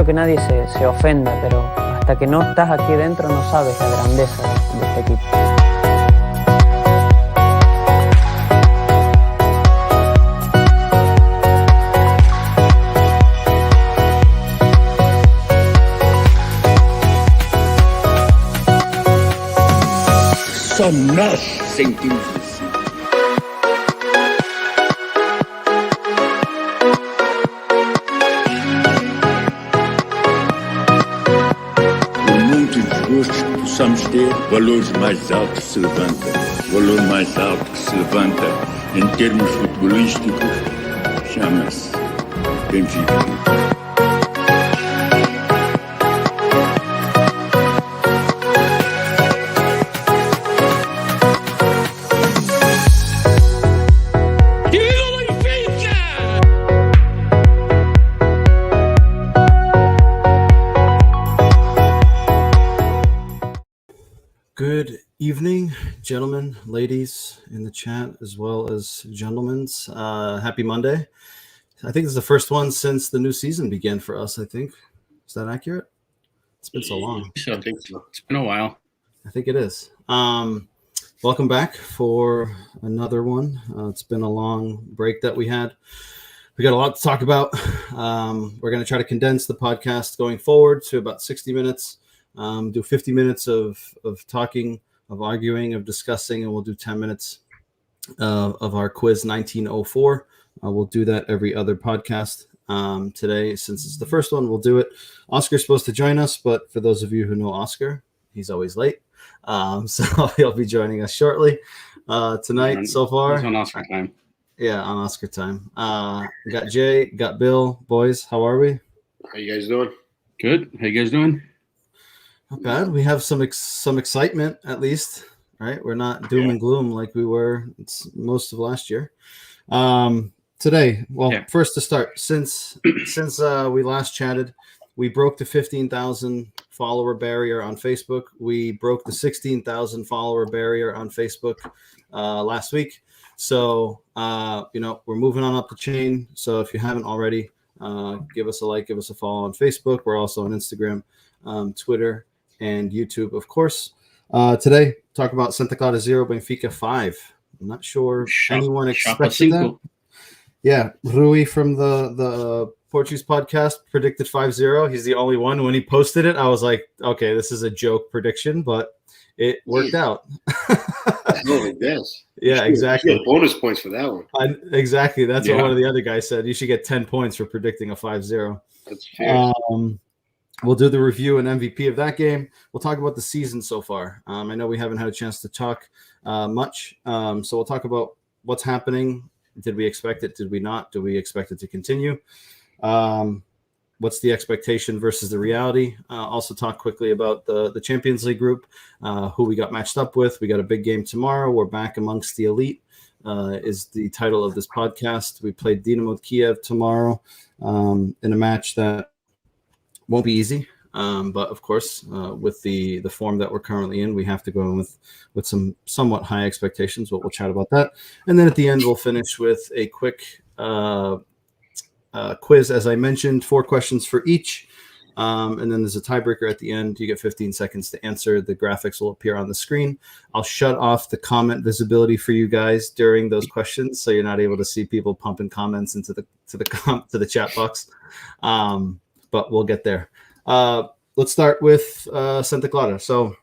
que nadie se ofenda, pero hasta que no estás aquí dentro no sabes la grandeza de este equipo. Só nós sentimos isso. Por muito desgostos que possamos ter, valores mais altos se levantam. O valor mais alto que se levanta em termos futebolísticos chama-se Benfica. Good evening, gentlemen, ladies in the chat, as well as gentlemen's. Happy Monday. I think this is the first one since the new season began for us, I think. Is that accurate? It's been so long. I think so. It's been a while. I think it is. Welcome back for another one. It's been a long break that we had. We got a lot to talk about. We're going to try to condense the podcast going forward to about 60 minutes. Do 50 minutes of talking, of arguing, of discussing, and we'll do 10 minutes of our quiz 1904. We'll do that every other podcast. Today, since it's the first one, we'll do it. Oscar's supposed to join us, but for those of you who know Oscar, he's always late. So he'll be joining us shortly. Tonight, so far. He's on Oscar time. Yeah, on Oscar time. Got Jay, got Bill. Boys, how are we? How you guys doing? Good. How you guys doing? Not bad. We have some excitement, at least, right? We're not doom and gloom like we were most of last year. Today, first to start, since we last chatted, we broke the 15,000 follower barrier on Facebook. We broke the 16,000 follower barrier on Facebook last week. So, we're moving on up the chain. So if you haven't already, give us a like, give us a follow on Facebook. We're also on Instagram, Twitter, and YouTube, of course. Today, talk about Santa Clara 0, Benfica 5. I'm not sure anyone expected that. Yeah, Rui from the Portuguese podcast predicted 5-0. He's the only one. When he posted it, I was like, okay, this is a joke prediction, but it worked out. No, like this. Yeah, exactly. You get bonus points for that one. Exactly. That's what one of the other guys said. You should get 10 points for predicting a 5-0. That's fair. We'll do the review and MVP of that game. We'll talk about the season so far. I know we haven't had a chance to talk much. So we'll talk about what's happening. Did we expect it? Did we not? Do we expect it to continue? What's the expectation versus the reality? Also talk quickly about the Champions League group, who we got matched up with. We got a big game tomorrow. We're back amongst the elite, is the title of this podcast. We played Dynamo Kiev tomorrow in a match that won't be easy, but of course, with the form that we're currently in, we have to go in with some somewhat high expectations, but we'll chat about that. And then at the end, we'll finish with a quick quiz, as I mentioned, 4 questions for each. And then there's a tiebreaker at the end. You get 15 seconds to answer. The graphics will appear on the screen. I'll shut off the comment visibility for you guys during those questions, so you're not able to see people pumping comments into the chat box. But we'll get there. Let's start with Santa Clara. So,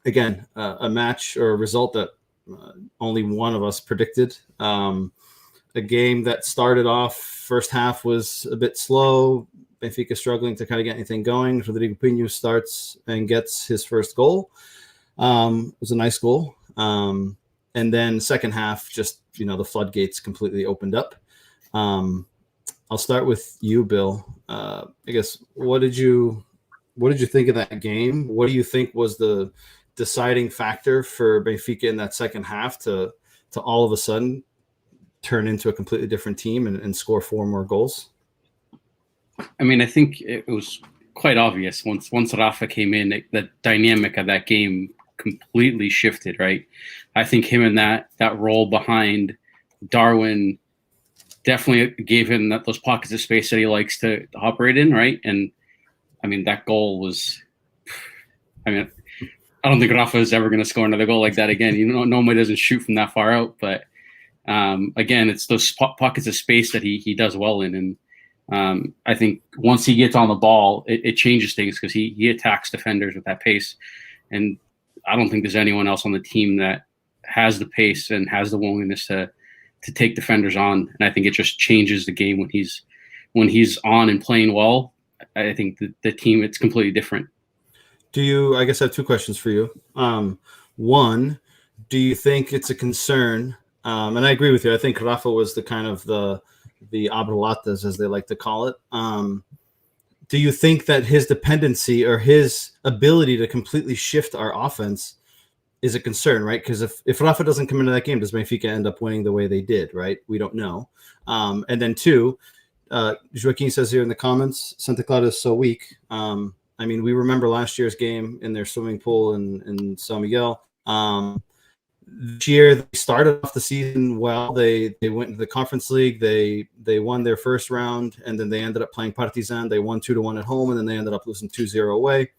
again, a match or a result that only one of us predicted. A game that started off, first half was a bit slow. Benfica struggling to kind of get anything going. Rodrigo Pinho starts and gets his first goal. It was a nice goal. And then second half, just, the floodgates completely opened up. I'll start with you, Bill. I guess what did you think of that game? What do you think was the deciding factor for Benfica in that second half to all of a sudden turn into a completely different team and score 4 more goals? I mean, I think it was quite obvious once Rafa came in, the dynamic of that game completely shifted, right? I think him in that role behind Darwin definitely gave him those pockets of space that he likes to operate in, right? And I mean, that goal was. I mean, I don't think Rafa is ever going to score another goal like that again. You know, nobody doesn't shoot from that far out, but again, it's those pockets of space that he does well in, and I think once he gets on the ball, it changes things because he attacks defenders with that pace, and I don't think there's anyone else on the team that has the pace and has the willingness to take defenders on, and I think it just changes the game when he's on and playing well. I think the team, it's completely different. I guess I have two questions for you. One, do you think it's a concern? And I agree with you. I think Rafa was the kind of the abrelatas, as they like to call it. Do you think that his dependency or his ability to completely shift our offense is a concern, right? Because if Rafa doesn't come into that game, does Benfica end up winning the way they did, right? We don't know. And then two, Joaquin says here in the comments, Santa Clara is so weak. I mean, we remember last year's game in their swimming pool in San Miguel. This year, they started off the season well. They went to the Conference League. They won their first round, and then they ended up playing Partizan. They won 2-1 at home, and then they ended up losing 2-0 away.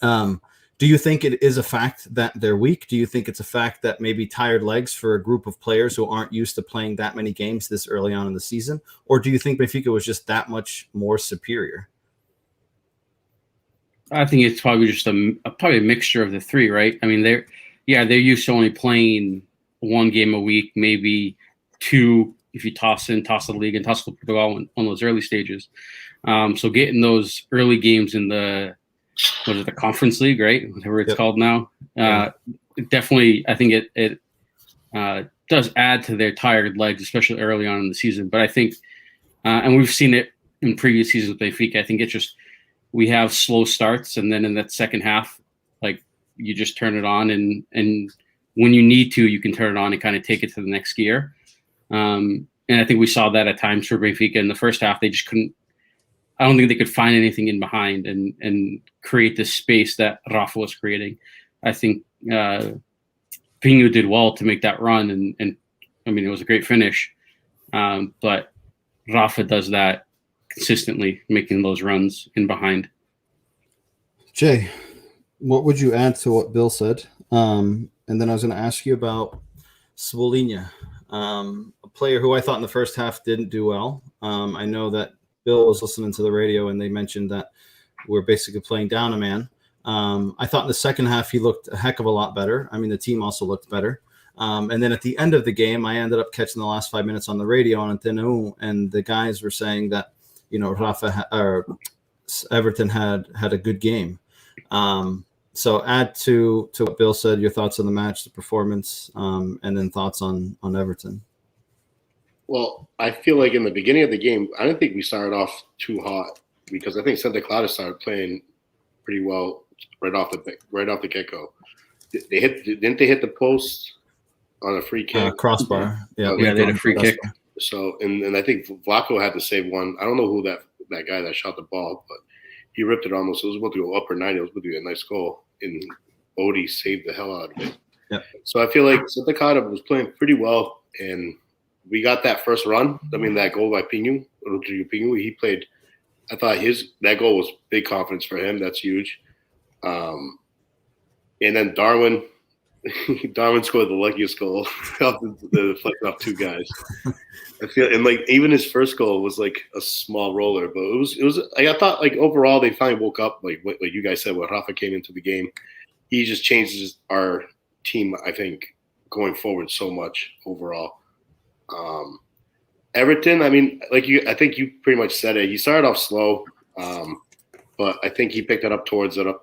Do you think it is a fact that they're weak? Do you think it's a fact that maybe tired legs for a group of players who aren't used to playing that many games this early on in the season? Or do you think Benfica was just that much more superior? I think it's probably just probably a mixture of the three, right? I mean, they're used to only playing one game a week, maybe two if you toss the league and toss Portugal on those early stages. So getting those early games in the Conference League, right? Whatever it's called now. Definitely, I think it does add to their tired legs, especially early on in the season. But I think, and we've seen it in previous seasons with Benfica, I think it's just we have slow starts, and then in that second half, like you just turn it on, and when you need to, you can turn it on and kind of take it to the next gear. And I think we saw that at times for Benfica in the first half. They just couldn't. I don't think they could find anything in behind and create this space that Rafa was creating. I think Pinho did well to make that run, and I mean, it was a great finish. But Rafa does that consistently, making those runs in behind. Jay, what would you add to what Bill said? And then I was going to ask you about Cebolinha, a player who I thought in the first half didn't do well. I know that Bill was listening to the radio and they mentioned that we're basically playing down a man. I thought in the second half he looked a heck of a lot better. I mean, the team also looked better. And then at the end of the game, I ended up catching the last 5 minutes on the radio on Dynamo, and the guys were saying that, you know, Everton had a good game. So add to what Bill said, your thoughts on the match, the performance, and then thoughts on Everton. Well, I feel like in the beginning of the game, I didn't think we started off too hot because I think Santa Clara started playing pretty well right off the get-go. Didn't they hit the post on a free kick? Crossbar. Yeah, they had a free kick. So, and I think Vlaco had to save one. I don't know who that guy that shot the ball, but he ripped it almost. It was about to go upper 90. It was about to be a nice goal. And Odie saved the hell out of it. Yep. So I feel like Santa Clara was playing pretty well, and we got that first run. I mean, that goal by Pinho, he played. I thought that goal was big confidence for him. That's huge. And then Darwin scored the luckiest goal off the flick off two guys. I feel, and like even his first goal was like a small roller, but it was. Like, I thought like overall they finally woke up. Like you guys said, when Rafa came into the game, he just changes our team. I think going forward so much overall. Everton, I mean, I think you pretty much said it. He started off slow, but I think he picked it up towards the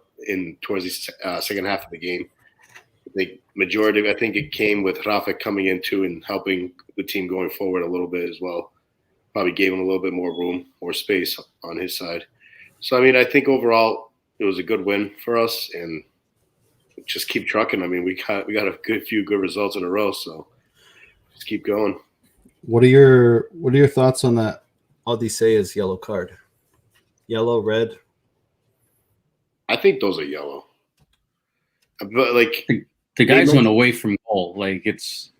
second half of the game. The majority of I think it came with Rafa coming into and helping the team going forward a little bit as well. Probably gave him a little bit more room, more space on his side. So I mean, I think overall it was a good win for us, and just keep trucking. I mean, we got a few good results in a row, so just keep going. What are your thoughts on that Odysseus yellow card? Yellow, red? I think those are yellow. But like the guys went away from goal, like it's.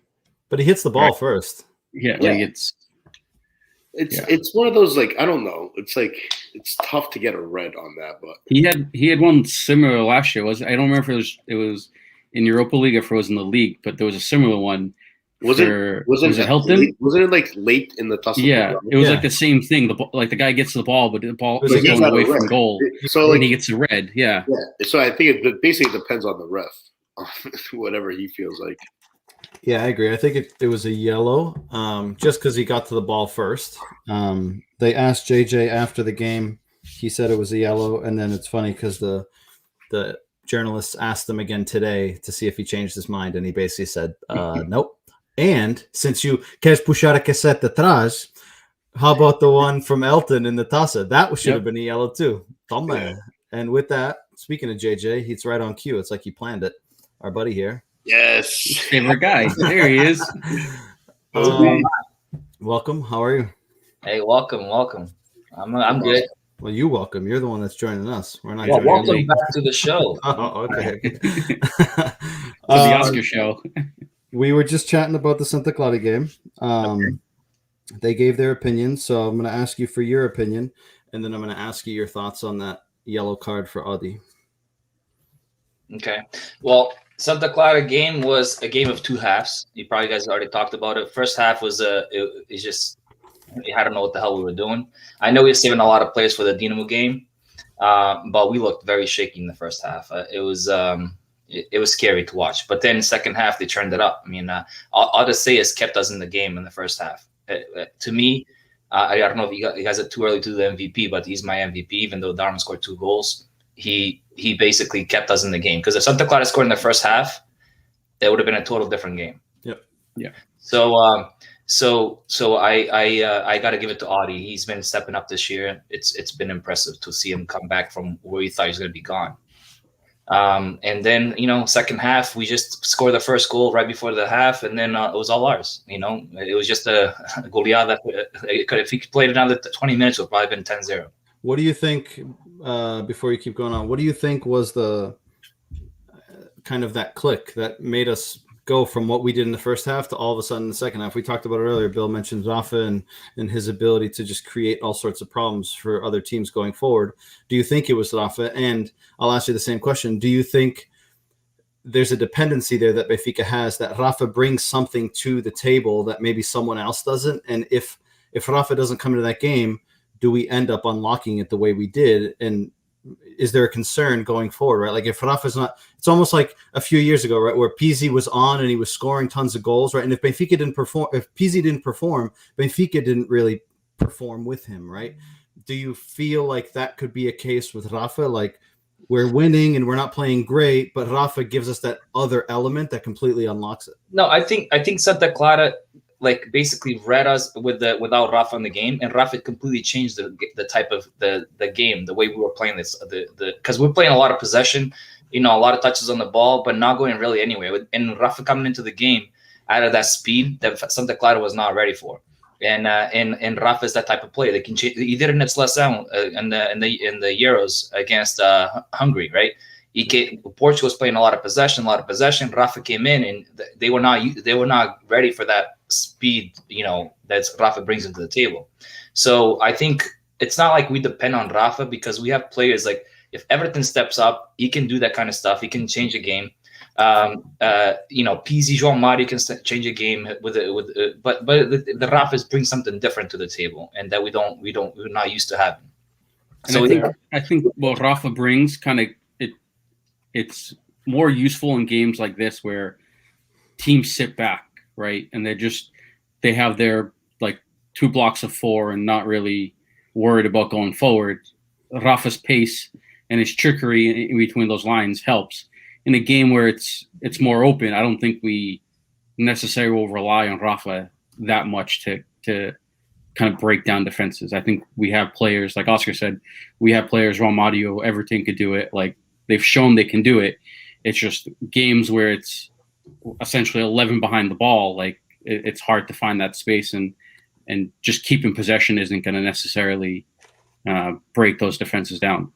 But he hits the ball first. Yeah, like it's. It's one of those, like, I don't know. It's like it's tough to get a red on that, but he had one similar last year. I don't remember if it was in Europa League or if it was in the league, but there was a similar one. Was it Hilton? Wasn't it like late in the tussle? Yeah, it was like the same thing. The guy gets the ball, but the ball is going away from goal, so and he gets a red. Yeah. So I think it basically depends on the ref, whatever he feels like. Yeah, I agree. I think it was a yellow, just because he got to the ball first. They asked JJ after the game. He said it was a yellow, and then it's funny because the journalists asked him again today to see if he changed his mind, and he basically said, nope. And since you queres puxar a cassette atrás, how about the one from Elton in the Tassa? That should have been a yellow too. Toma. Yeah. And with that, speaking of JJ, he's right on cue. It's like he planned it. Our buddy here. Yes. Favorite guy. There he is. Welcome. How are you? Hey, welcome. I'm good. Well, you welcome. You're the one that's joining us. We're not. Well, welcome back to the show. Oh, okay. The Oscar show. We were just chatting about the Santa Clara game. They gave their opinion, so I'm going to ask you for your opinion, and then I'm going to ask you your thoughts on that yellow card for Audi. Okay. Well, Santa Clara game was a game of two halves. You probably guys already talked about it. First half was it's just I don't know what the hell we were doing. I know we were saving a lot of players for the Dynamo game, but we looked very shaky in the first half. It was scary to watch. But then second half, they turned it up. I mean, all to say is kept us in the game in the first half. To me, I don't know if you guys are too early to do the MVP, but he's my MVP, even though Dharma scored 2 goals. He basically kept us in the game. Because if Santa Clara scored in the first half, it would have been a total different game. Yep. Yeah. So I got to give it to Audi. He's been stepping up this year. It's been impressive to see him come back from where he thought he was going to be gone. And then, second half, we just scored the first goal right before the half, and then it was all ours. It was just a goleada. If he played another 20 minutes, it would probably been 10-0. What do you think, before you keep going on, what do you think was the kind of that click that made us go from what we did in the first half to all of a sudden in the second half? We talked about it earlier. Bill mentioned Rafa and his ability to just create all sorts of problems for other teams going forward. Do you think it was Rafa? And I'll ask you the same question. Do you think there's a dependency there that Benfica has, that Rafa brings something to the table that maybe someone else doesn't? And if Rafa doesn't come into that game, do we end up unlocking it the way we did? And is there a concern going forward, right? Like if Rafa's not, it's almost like a few years ago, right, where Pizzi was on and he was scoring tons of goals, right? And if Benfica didn't perform, if Pizzi didn't perform, Benfica didn't really perform with him, right? Do you feel like that could be a case with Rafa? Like we're winning and we're not playing great, but Rafa gives us that other element that completely unlocks it. No, I think Santa Clara basically read us without Rafa in the game, and Rafa completely changed the type of the game, the way we were playing this. Because we're playing a lot of possession, a lot of touches on the ball, but not going really anywhere. And Rafa coming into the game out of that speed that Santa Clara was not ready for. And Rafa is that type of player. They can change. He did it in Seleção in the Euros against Hungary, right? Portugal was playing a lot of possession. Rafa came in, and they were not ready for that speed, that Rafa brings into the table. So I think it's not like we depend on Rafa, because we have players like, if Everton steps up, he can do that kind of stuff. He can change a game. Pizzi, João Mario can change a game but the Rafa's bring something different to the table, and that we're not used to having. And so I think what Rafa brings it's more useful in games like this where teams sit back, right? And they have their 2 blocks of 4 and not really worried about going forward. Rafa's pace and his trickery in between those lines helps. In a game where it's more open, I don't think we necessarily will rely on Rafa that much to kind of break down defenses. I think we have players, like Oscar said, João Mario, Everton could do it. They've shown they can do it. It's just games where it's essentially 11 behind the ball. It's hard to find that space, and just keeping possession isn't going to necessarily break those defenses down.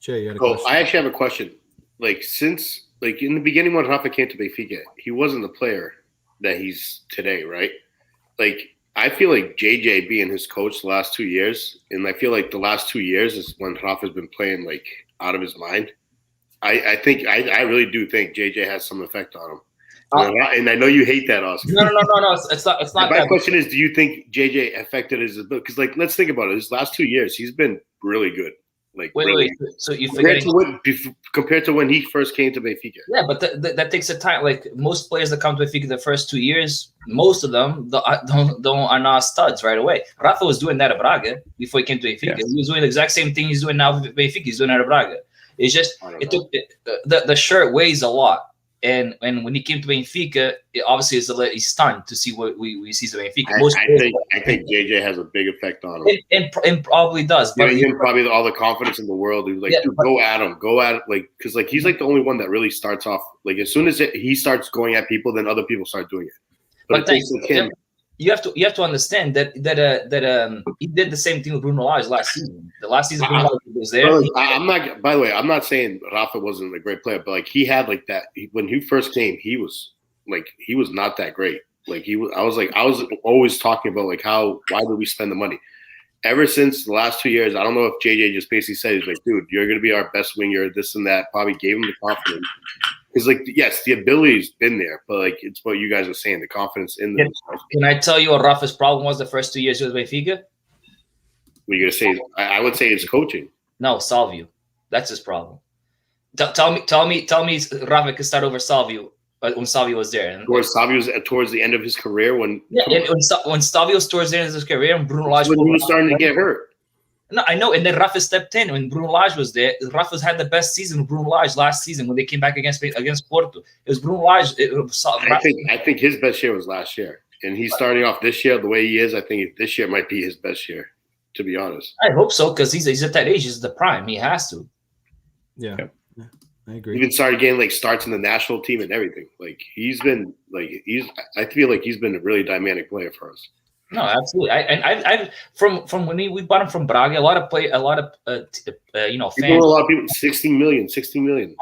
Jay, you had a question? I actually have a question. Since in the beginning when Rafa came to Benfica, he wasn't the player that he's today, right? I feel like JJ being his coach the last 2 years, and I feel like the last 2 years is when Rafa's been playing like out of his mind. I really do think JJ has some effect on him. And I know you hate that, Oscar. No. It's not. My question is, do you think JJ affected his ability? Because like, let's think about it. His last 2 years, he's been really good. Like, wait. So you compared to when he first came to Benfica. Yeah, but that takes a time. Like most players that come to Benfica the first 2 years, most of them are not studs right away. Rafa was doing that at Braga before he came to Benfica. Yes. He was doing the exact same thing he's doing now with Benfica. He's doing that at Braga. It's just the shirt weighs a lot. And when he came to Benfica, it obviously he's stunned to see what we see at Benfica. I think JJ has a big effect on him, and probably does. But probably all the confidence in the world. He's like, dude, go at him, like, because like he's like the only one that really starts off. Like as soon as he starts going at people, then other people start doing it. But you have to understand that he did the same thing with Bruno Lage last season. The last season Bruno Lage was there. I'm not. By the way, I'm not saying Rafa wasn't a great player, but like he had like that when he first came, he was not that great. Like I was always talking about like why did we spend the money? Ever since the last 2 years, I don't know if JJ just basically said he's like, dude, you're gonna be our best winger, this and that. Probably gave him the confidence. Because, like, yes, the ability's been there, but, like, it's what you guys are saying, the confidence in them. Can I tell you what Rafa's problem was the first 2 years with Benfica? What are you going to say? I would say it's coaching. No, Salvio. That's his problem. Tell me Rafa could start over Salvio when Salvio was there. And Salvio's towards the end of his career when Salvio was towards the end of his career and Bruno Lage was starting to get hurt. No, I know. And then Rafa stepped in when Bruno Lage was there. Rafa's had the best season with Bruno Lage last season when they came back against Porto. It was Bruno Lage. I think his best year was last year. And he's starting off this year the way he is. I think this year might be his best year, to be honest. I hope so, because he's at that age. He's the prime. He has to. Yeah. I agree. Even started getting like starts in the national team and everything. Like I feel like he's been a really dynamic player for us. No, absolutely. I from when we bought him from Braga, a lot of fans. A lot of people, 16 million.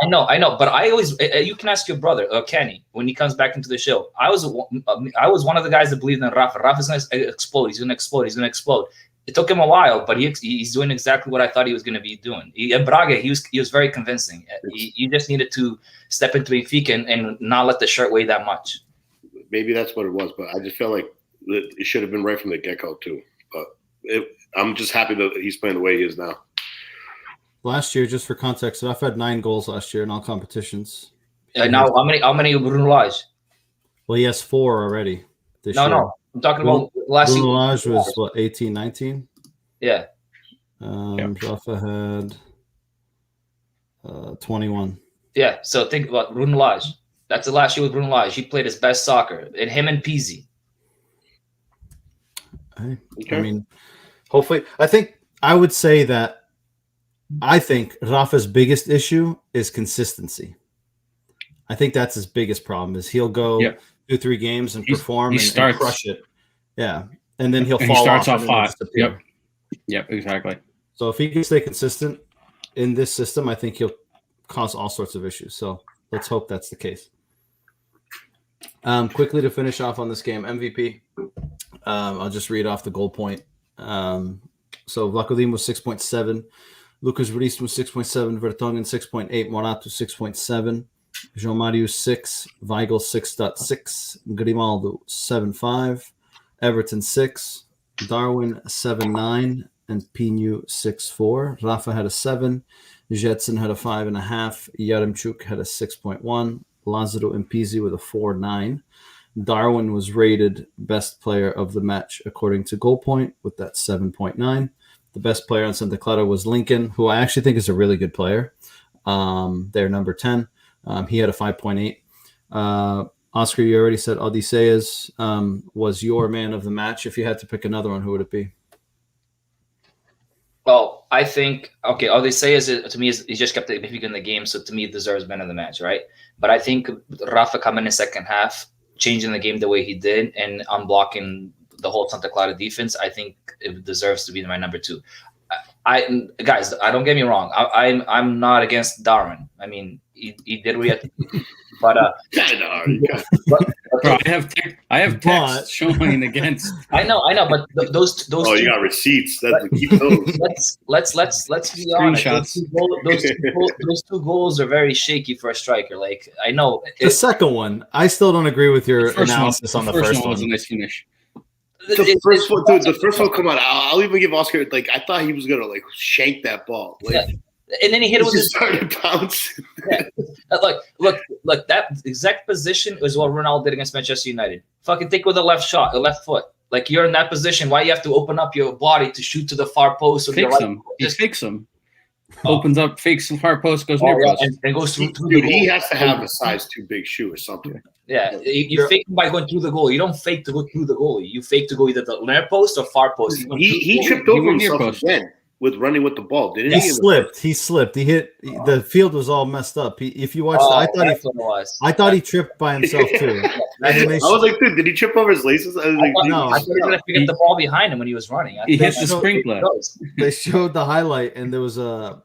I know. But I always, you can ask your brother, Kenny, when he comes back into the show. I was one of the guys that believed in Rafa. Rafa's going to explode. He's going to explode. It took him a while, but he's doing exactly what I thought he was going to be doing. At Braga, he was very convincing. He just needed to step into Benfica and not let the shirt weigh that much. Maybe that's what it was, but I just felt like it should have been right from the get-go too. But I'm just happy that he's playing the way he is now. Last year, just for context, I've had 9 goals last year in all competitions. Now, how many Bruno Lage? Well, he has 4 already this year. No. I'm talking about last season. Bruno Lage was, what, 18, 19? Yeah. Rafa had 21. Yeah, so think about Bruno Lage. That's the last year with Bruno Lage. He played his best soccer. And him and Pizzi. I mean, hopefully, I would say that I think Rafa's biggest issue is consistency. I think that's his biggest problem is he'll go 2-3 games and perform and crush it. Yeah. And then he'll fall off. He starts off hot. Yep, exactly. So if he can stay consistent in this system, I think he'll cause all sorts of issues. So let's hope that's the case. Quickly to finish off on this game, MVP. I'll just read off the goal point. So Vlachodim was 6.7. Lucas Reis was 6.7. Vertonghen 6.8. Morato 6.7. João Mario 6. Weigl 6.6. Grimaldo 7.5. Everton 6. Darwin 7.9. And Pinho 6.4. Rafa had a 7. Jetson had a 5.5. Yaremchuk had a 6.1. Lazaro and Pizzi with a 4.9. Darwin was rated best player of the match according to goal point with that 7.9. The best player on Santa Clara was Lincoln, who I actually think is a really good player. They're number 10. He had a 5.8. Oscar, you already said Odysseus was your man of the match. If you had to pick another one, who would it be? Well, I think, Odysseus to me he just kept the Benfica in the game, so to me it deserves man of the match, right? But I think Rafa coming in the second half, changing the game the way he did and unblocking the whole Santa Clara defense, I think it deserves to be my number 2. Guys, I don't get me wrong. I'm not against Darwin. I mean, he did what he had to do. But Bro, I have text showing against. I know, but those. Oh, you got receipts. Keep those. Let's be honest. Screenshots. Those two goals are very shaky for a striker. Like I know The second one, I still don't agree with your analysis on the first one. Was a nice finish. The first one, come on. I'll even give Oscar. Like I thought he was gonna like shank that ball. Like, yeah. And then he hit it with his started bouncing. Yeah. Look, that exact position is what Ronaldo did against Manchester United. Fucking take with a left foot. Like you're in that position. Why you have to open up your body to shoot to the far post? Fakes him. Just fakes him. Opens up, fakes the far post, goes near post. And goes through the goal. He has to have a size too big shoe or something. Yeah, you fake by going through the goal. You don't fake to go through the goalie. You fake to go either the near post or far post. He tripped over himself again with running with the ball, didn't he? He slipped. He hit. The field was all messed up. If you watched, I thought he tripped by himself too. I was like, dude, did he trip over his laces? I was like, no. I thought he was gonna get the ball behind him when he was running. He hit the sprinkler. They showed the highlight, and there was a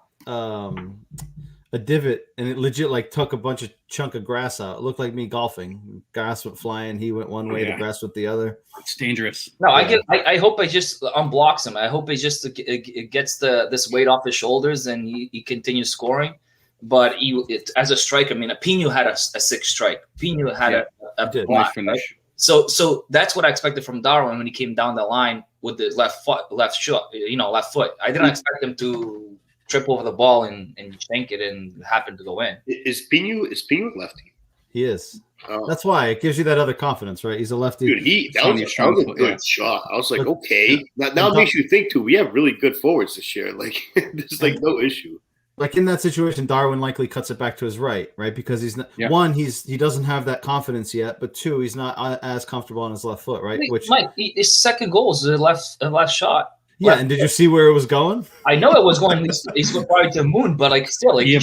divot, and it legit like took a bunch of chunk of grass out. It looked like me golfing. Grass went flying. He went one way, the grass went the other. It's dangerous. No, I hope it just unblocks him. I hope it just it gets this weight off his shoulders and he continues scoring. But as a striker, I mean, Pinho had a 6 strike. Pinho had a block, finish. Right? So that's what I expected from Darwin when he came down the line with the left foot. Left foot. I didn't expect him to trip over the ball and shank it and happen to go in. Is Pinho lefty? He is. Oh. That's why it gives you that other confidence, right? He's a lefty. Dude, that was a good shot. I was like, okay. Now it makes you think too. We have really good forwards this year. Like there's like no issue. Like in that situation, Darwin likely cuts it back to his right? Because he's not one, he doesn't have that confidence yet, but 2, he's not as comfortable on his left foot, right? His second goal is a left shot. Yeah, and did you see where it was going? I know it was going. He's going probably to the moon, but like still, like well,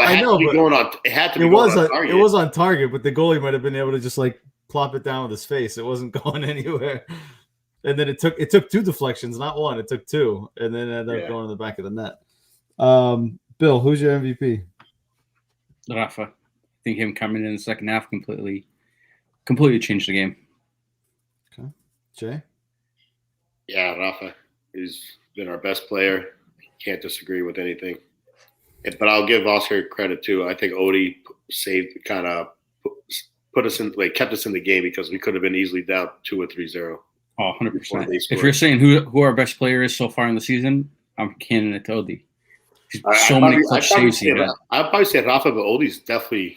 it had to be going on. It had to be going on target. It was on target, but the goalie might have been able to just like plop it down with his face. It wasn't going anywhere. And then it took 2 deflections, not 1. It took 2, and then it ended up going in the back of the net. Bill, who's your MVP? Rafa. I think him coming in the second half completely changed the game. Okay, Jay. Yeah, Rafa. He's been our best player. Can't disagree with anything. But I'll give Oscar credit too. I think Odie saved, kind of put us in, like kept us in the game because we could have been easily down 2 or 3-0. Oh, 100%. If you're saying who our best player is so far in the season, I'm handing it to Odie. I'd probably say Rafa, but Odie's definitely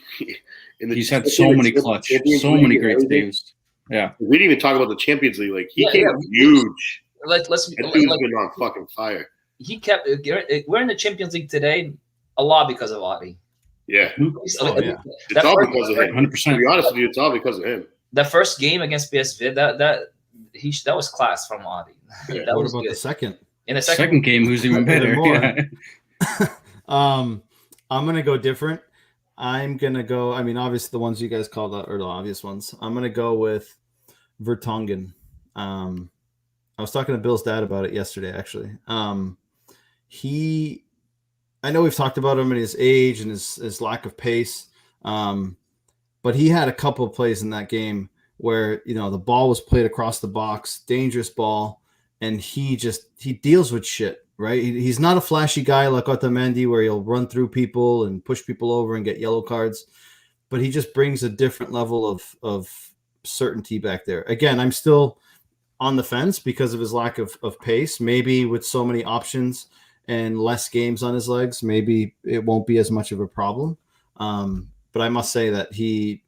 in the. He's had so many clutch, so many great saves. Yeah, we didn't even talk about the Champions League. Like he came huge. Let's been on fucking fire. We're in the Champions League today a lot because of Odie. Yeah, it's all because of him. 100%. To be honest with you, it's all because of him. That first game against PSV, that was class from Odie. Yeah, what about the second? In the second game, who's even better? I'm gonna go different. I'm gonna go. I mean, obviously the ones you guys called out are the obvious ones. I'm gonna go with Vertonghen. I was talking to Bill's dad about it yesterday, actually. I know we've talked about him and his age and his lack of pace, but he had a couple of plays in that game where the ball was played across the box, dangerous ball, and he deals with shit. Right, he's not a flashy guy like Otamendi where he'll run through people and push people over and get yellow cards, but he just brings a different level of certainty back there. Again, I'm still on the fence because of his lack of pace. Maybe with so many options and less games on his legs, maybe it won't be as much of a problem. But I must say that he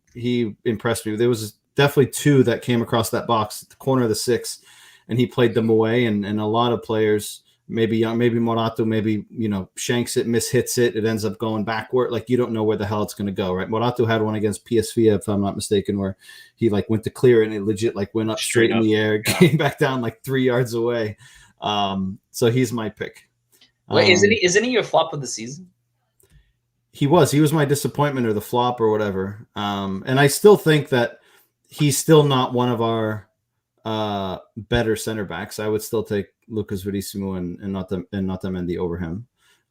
impressed me. There was definitely 2 that came across that box at the corner of the 6, and he played them away. And a lot of players. Maybe Morato, shanks it, mishits it. It ends up going backward. Like you don't know where the hell it's going to go, right? Morato had one against PSV, if I'm not mistaken, where he went to clear and it legit went up straight in the air, came back down 3 yards away. So he's my pick. Wait, isn't he your flop of the season? He was my disappointment or the flop or whatever. And I still think that he's still not one of our better center backs. I would still take Lucas Verissimo and Otamendi over him.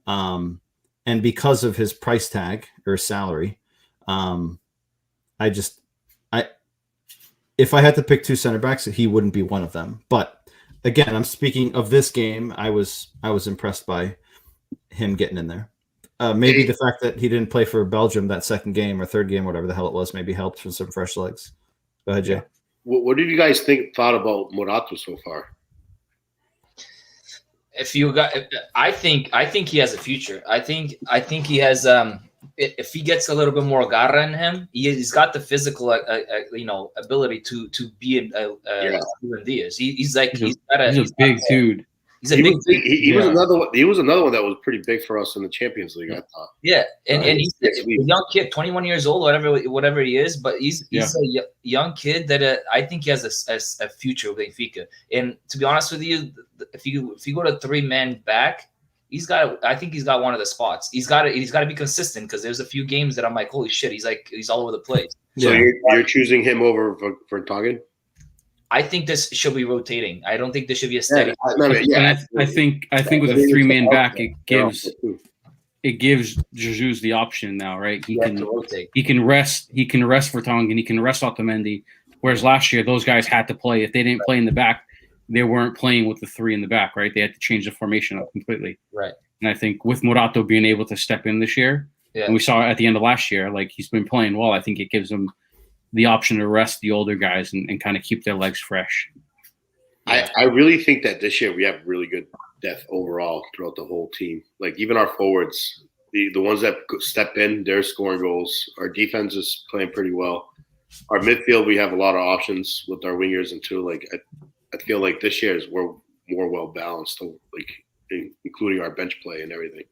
And and because of his price tag or salary, if I had to pick two center backs, he wouldn't be one of them. But again, I'm speaking of this game. I was impressed by him getting in there. Maybe the fact that he didn't play for Belgium that second game or third game, whatever the hell it was, maybe helped for some fresh legs. Go ahead, Jay. What did you guys thought about Morato so far? I think he has a future. I think he has. If he gets a little bit more garra in him, he's got the physical, ability to be Ruben Diaz. He's a big dude. He's a big dude. He was another one. He was another one that was pretty big for us in the Champions League. I thought. Yeah, and he's a young kid, 21 years old, whatever he is. But he's a young kid that I think he has a future with Benfica. And to be honest with you, if you go to 3-man back, I think he's got one of the spots. He's got to be consistent, because there's a few games that I'm like, holy shit, he's all over the place. So you're choosing him over for Tongan? I think this should be rotating. I don't think this should be a steady. I think with a 3-man back, it gives Jesus the option now, right? He can rest for Tongan, he can rest Otamendi. Whereas last year, those guys had to play. If they didn't play in the back, they weren't playing with the 3 in the back, right? They had to change the formation up completely. Right. And I think with Morato being able to step in this year, and we saw at the end of last year, like, he's been playing well. I think it gives them the option to rest the older guys and kind of keep their legs fresh. I really think that this year we have really good depth overall throughout the whole team. Like, even our forwards, the ones that step in, they're scoring goals. Our defense is playing pretty well. Our midfield, we have a lot of options with our wingers, and too. Like, I feel like this year we're more well balanced, like including our bench play and everything.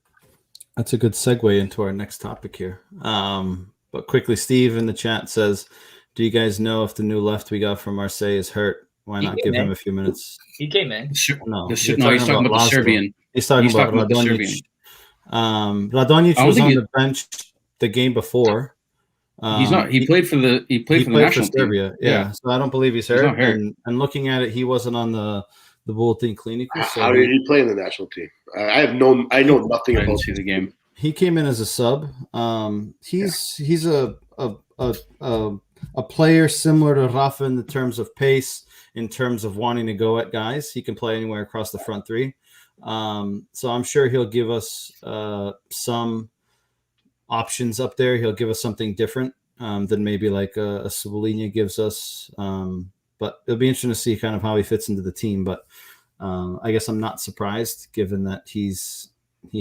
That's a good segue into our next topic here. But quickly, Steve in the chat says, "Do you guys know if the new left we got from Marseille is hurt? Why not give him a few minutes?" He came in. No, he's talking about the Serbian. He's talking about Radonjic. Radonjic was on the bench the game before. He's not. He played for the national Serbia. team. Yeah, so I don't believe he's hurt. Not hurt. And looking at it, he wasn't on the Bulletin Clinical. So how did he play in the national team? I know nothing about the game. He came in as a sub. He's a player similar to Rafa in the terms of pace, in terms of wanting to go at guys. He can play anywhere across the front 3. So I'm sure he'll give us some options up there. He'll give us something different than maybe like a Cebolinha gives us. But it'll be interesting to see kind of how he fits into the team. But I guess I'm not surprised, given that he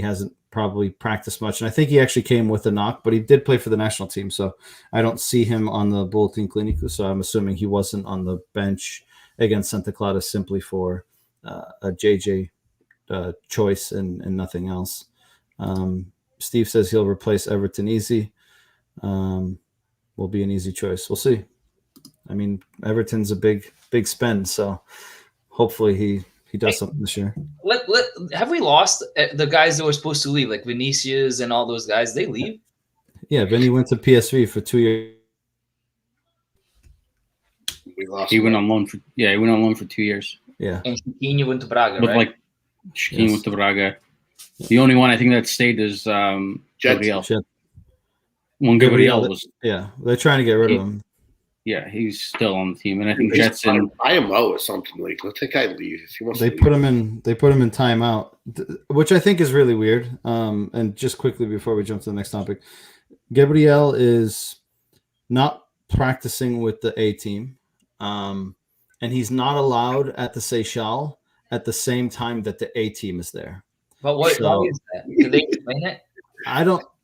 hasn't probably practiced much. And I think he actually came with a knock, but he did play for the national team. So I don't see him on the Bulletin Clinical. So I'm assuming he wasn't on the bench against Santa Clara simply for a JJ choice and nothing else. Steve says he'll replace Everton easy. Will be an easy choice. We'll see. I mean, Everton's a big spend, so hopefully he does something this year. Have we lost the guys that were supposed to leave, like Vinicius and all those guys? They leave? Yeah, Vinny went to PSV for 2 years. We lost. He went on loan for 2 years. Yeah. And Cantinho went to Braga, But right? like Chiquinho went to Braga. The only one I think that stayed is Gabriel. When Gabriel was, they're trying to get rid of him. Yeah, he's still on the team, and I think Jetson. I am out or something. Like, let that guy leave if he wants. They put him in timeout, which I think is really weird. And just quickly before we jump to the next topic, Gabriel is not practicing with the A team, and he's not allowed at the Seychelles at the same time that the A team is there. But why is that? Do they explain it?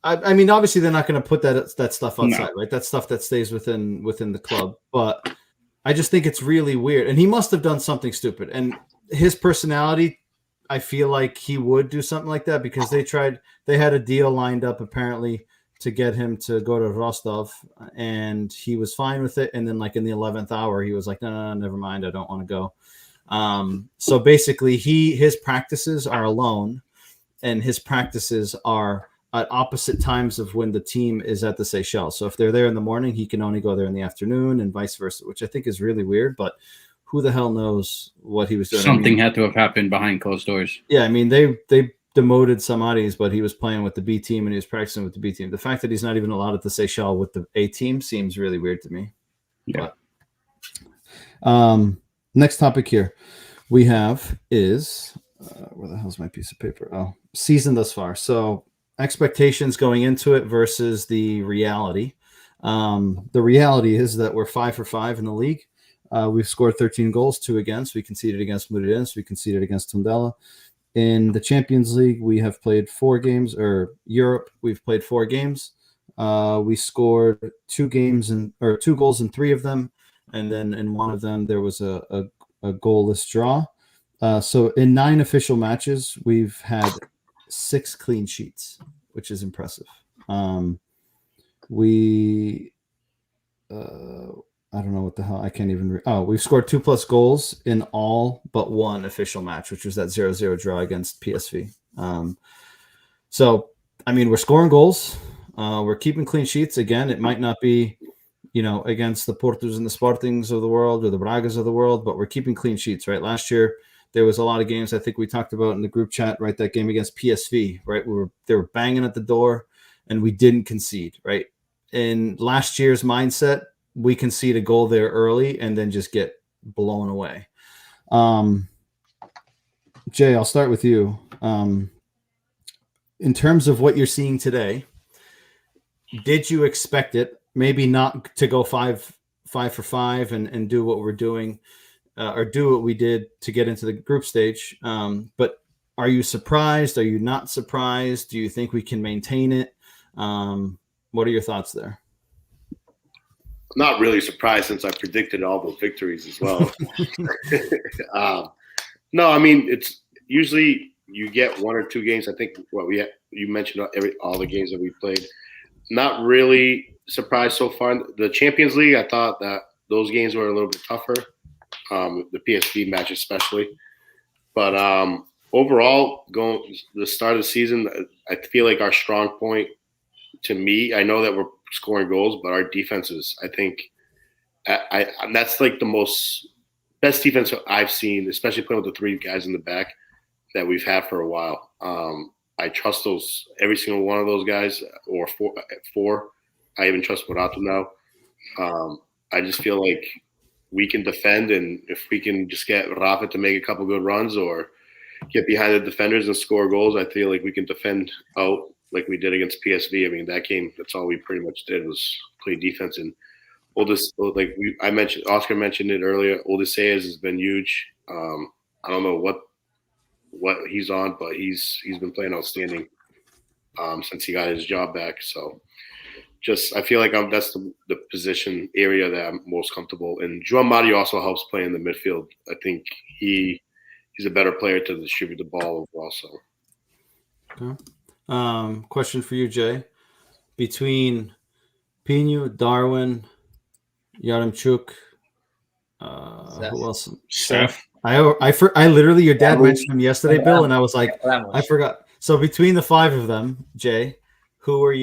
I mean, obviously they're not going to put that stuff outside, right? That's stuff that stays within the club. But I just think it's really weird. And he must have done something stupid. And his personality, I feel like he would do something like that, because they had a deal lined up apparently to get him to go to Rostov, and he was fine with it. And then like in the 11th hour, he was like, no, never mind. I don't want to go. So basically his practices are alone, and his practices are at opposite times of when the team is at the Seychelles. So if they're there in the morning, he can only go there in the afternoon, and vice versa, which I think is really weird, but who the hell knows what he was doing? Something had to have happened behind closed doors. Yeah. I mean, they demoted Samaris, but he was playing with the B team and he was practicing with the B team. The fact that he's not even allowed at the Seychelles with the A team seems really weird to me. Yeah. But, next topic here we have is where the hell's my piece of paper? Oh, season thus far. So expectations going into it versus the reality. The reality is that we're 5 for 5 in the league. We've scored 13 goals, 2 against. We conceded against Moreirense. We conceded against Tondela. In the Champions League, we have played 4 games, or Europe, we've played 4 games. We scored 2 goals in 3 of them, and then in one of them there was a goalless draw. So in 9 official matches, we've had 6 clean sheets, which is impressive. I don't know what the hell. I can't even. We've scored 2+ goals in all but 1 official match, which was that 0-0 draw against PSV. So, I mean, we're scoring goals. We're keeping clean sheets. Again, it might not be, against the Portos and the Sportings of the world or the Bragas of the world, but we're keeping clean sheets, right? Last year, there was a lot of games I think we talked about in the group chat, right? That game against PSV, right? They were banging at the door and we didn't concede, right? In last year's mindset, we concede a goal there early and then just get blown away. Jay, I'll start with you. In terms of what you're seeing today, did you expect it? Maybe not to go 5 for 5 and do what we're doing, or do what we did to get into the group stage. But are you surprised? Are you not surprised? Do you think we can maintain it? What are your thoughts there? Not really surprised since I predicted all those victories as well. No, I mean, it's usually you get 1 or 2 games. I think you mentioned all the games that we played. Not really surprised so far. The Champions League, I thought that those games were a little bit tougher. The PSV match especially. But overall, going the start of the season, I feel like our strong point, to me, I know that we're scoring goals, but our defenses, I think, that's like the best defense I've seen, especially playing with the 3 guys in the back that we've had for a while. I trust every single one of those guys, or 4. I even trust Morato now. I just feel like we can defend, and if we can just get Rafa to make a couple good runs or get behind the defenders and score goals, I feel like we can defend out like we did against PSV. I mean, that game, that's all we pretty much did was play defense. And Oscar mentioned it earlier, Odysseas has been huge. I don't know what he's on, but he's been playing outstanding since he got his job back. So I feel like that's the position area that I'm most comfortable. And João Mario also helps play in the midfield. I think he's a better player to distribute the ball also. Okay. Question for you, Jay. Between Pino, Darwin, Yaremchuk, who else? Steph. I literally, your dad mentioned him yesterday, Bill, and I was like, I forgot. So between the 5 of them, Jay, who are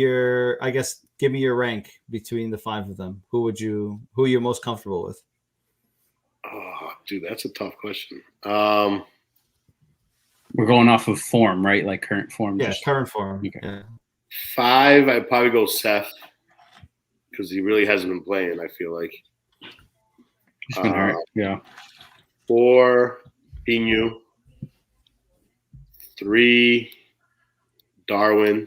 give me your rank between the 5 of them. Who you're most comfortable with? Oh, dude, that's a tough question. We're going off of form, right? Like current form. Yeah, current form. Okay. Yeah. 5, I'd probably go Seth because he really hasn't been playing, I feel like. He's been hurt. Yeah. 4, Pino. 3, Darwin.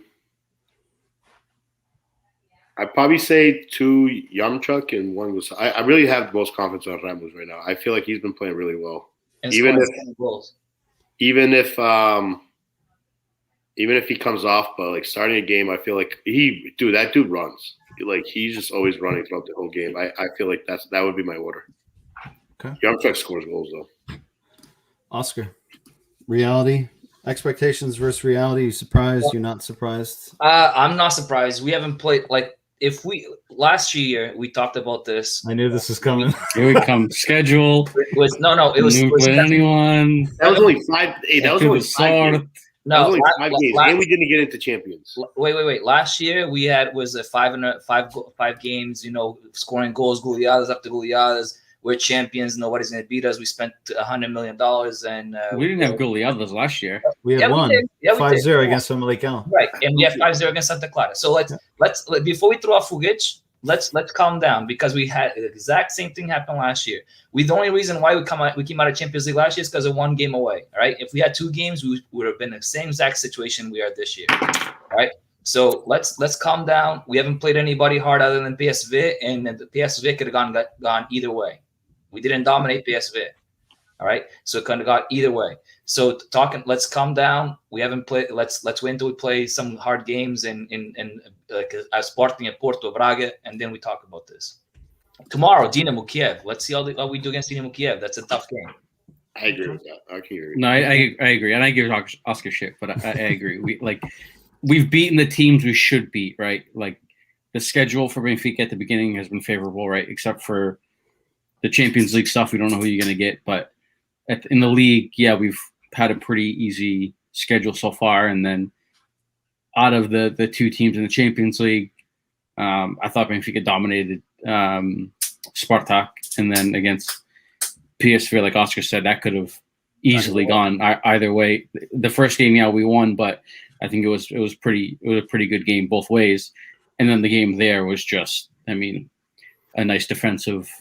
I'd probably say 2, Yaremchuk, and 1 was. I really have the most confidence on Ramos right now. I feel like he's been playing really well. And even if he comes off, but like starting a game, I feel like that dude runs. Like he's just always running throughout the whole game. I feel like that would be my order. Okay. Yaremchuk scores goals though. Oscar, reality, expectations versus reality. You surprised? You're not surprised? I'm not surprised. We haven't played last year we talked about this. I knew this was coming. Here we come. Schedule. It was anyone. That was only 5. Hey, that was only 5 games. No, only 5 games, and we didn't get into champions. Wait. Last year we had 5 games. Scoring goals, goleadas after goleadas. we're champions. Nobody's gonna beat us. We spent $100 million, and we didn't have goleadas last year. We had Yeah, we one did. Yeah, we 5-0 did. against Famalicão. right, and we have 5-0 against Santa Clara. So let's before we throw off Fugic, let's calm down, because we had the exact same thing happen last year. The only reason why we came out of Champions League last year is because of 1 game away. All right, if we had 2 games, we would have been in the same exact situation we are this year. All right. So let's calm down. We haven't played anybody hard other than PSV, and the PSV could have gone either way. We didn't dominate PSV. All right, so it kind of got either way. So let's calm down. We haven't played. Let's wait until we play some hard games in like Sporting and Porto, Braga, and then we talk about this. Tomorrow, Dynamo Kiev. Let's see how we do against Dynamo Kiev. That's a tough game. I agree with that. I can agree. No, I agree, and I give Oscar shit, but I agree. We've beaten the teams we should beat, right? Like the schedule for Benfica at the beginning has been favorable, right? Except for the Champions League stuff. We don't know who you're going to get, but in the league, yeah, we've had a pretty easy schedule so far. And then out of the 2 teams in the Champions League, I thought Benfica dominated Spartak, and then against PSV, like Oscar said, that could have easily gone either way. The first game, yeah, we won, but I think it was a pretty good game both ways. And then the game there was just, I mean, a nice defensive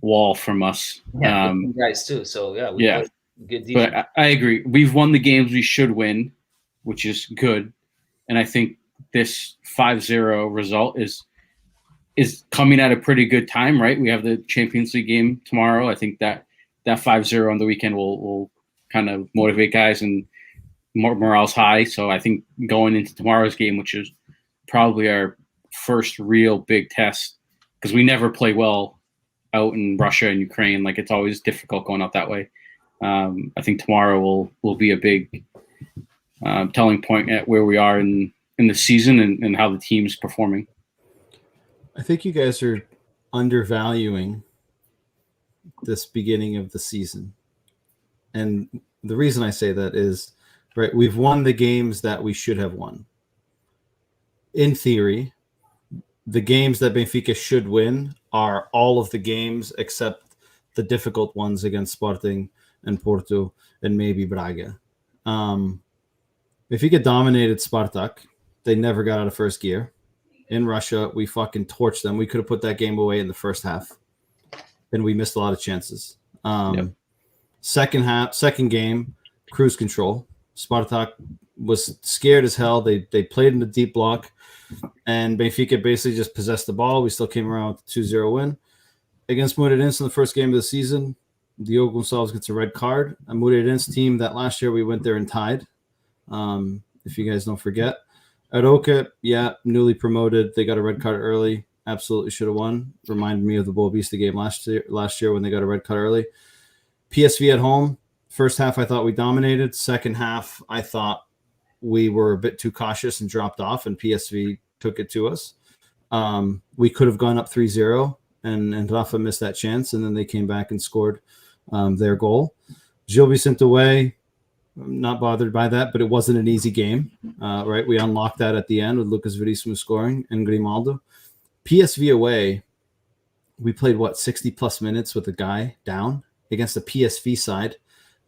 wall from us. Yeah, guys too. So yeah, good. But I agree. We've won the games we should win, which is good. And I think this 5-0 result is coming at a pretty good time, right? We have the Champions League game tomorrow. I think that 5-0 on the weekend will kind of motivate guys and morale's high. So I think going into tomorrow's game, which is probably our first real big test, because we never play well out in Russia and Ukraine. Like, it's always difficult going out that way. I think tomorrow will be a big telling point at where we are in the season and how the team's performing. I think you guys are undervaluing this beginning of the season. And the reason I say that is, right, we've won the games that we should have won. In theory, the games that Benfica should win are all of the games except the difficult ones against Sporting and Porto and maybe Braga. Benfica dominated Spartak. They never got out of first gear. In Russia, we fucking torched them. We could have put that game away in the first half, and we missed a lot of chances. Second game, cruise control. Spartak was scared as hell. They played in the deep block, and Benfica basically just possessed the ball. We still came around with a 2-0 win. Against Moreirense in the first game of the season, Diogo Gonçalves gets a red card. A Moreirense team that last year we went there and tied, if you guys don't forget. Aroca, newly promoted. They got a red card early. Absolutely should have won. Reminded me of the Boavista game last year when they got a red card early. PSV at home. First half, I thought we dominated. Second half, I thought we were a bit too cautious and dropped off, and PSV took it to us. We could have gone up 3-0, and Rafa missed that chance, and then they came back and scored their goal. Gil Vicente away. I'm not bothered by that, but it wasn't an easy game, right? We unlocked that at the end with Lucas Veríssimo scoring and Grimaldo. PSV away, we played, 60-plus minutes with a guy down against the PSV side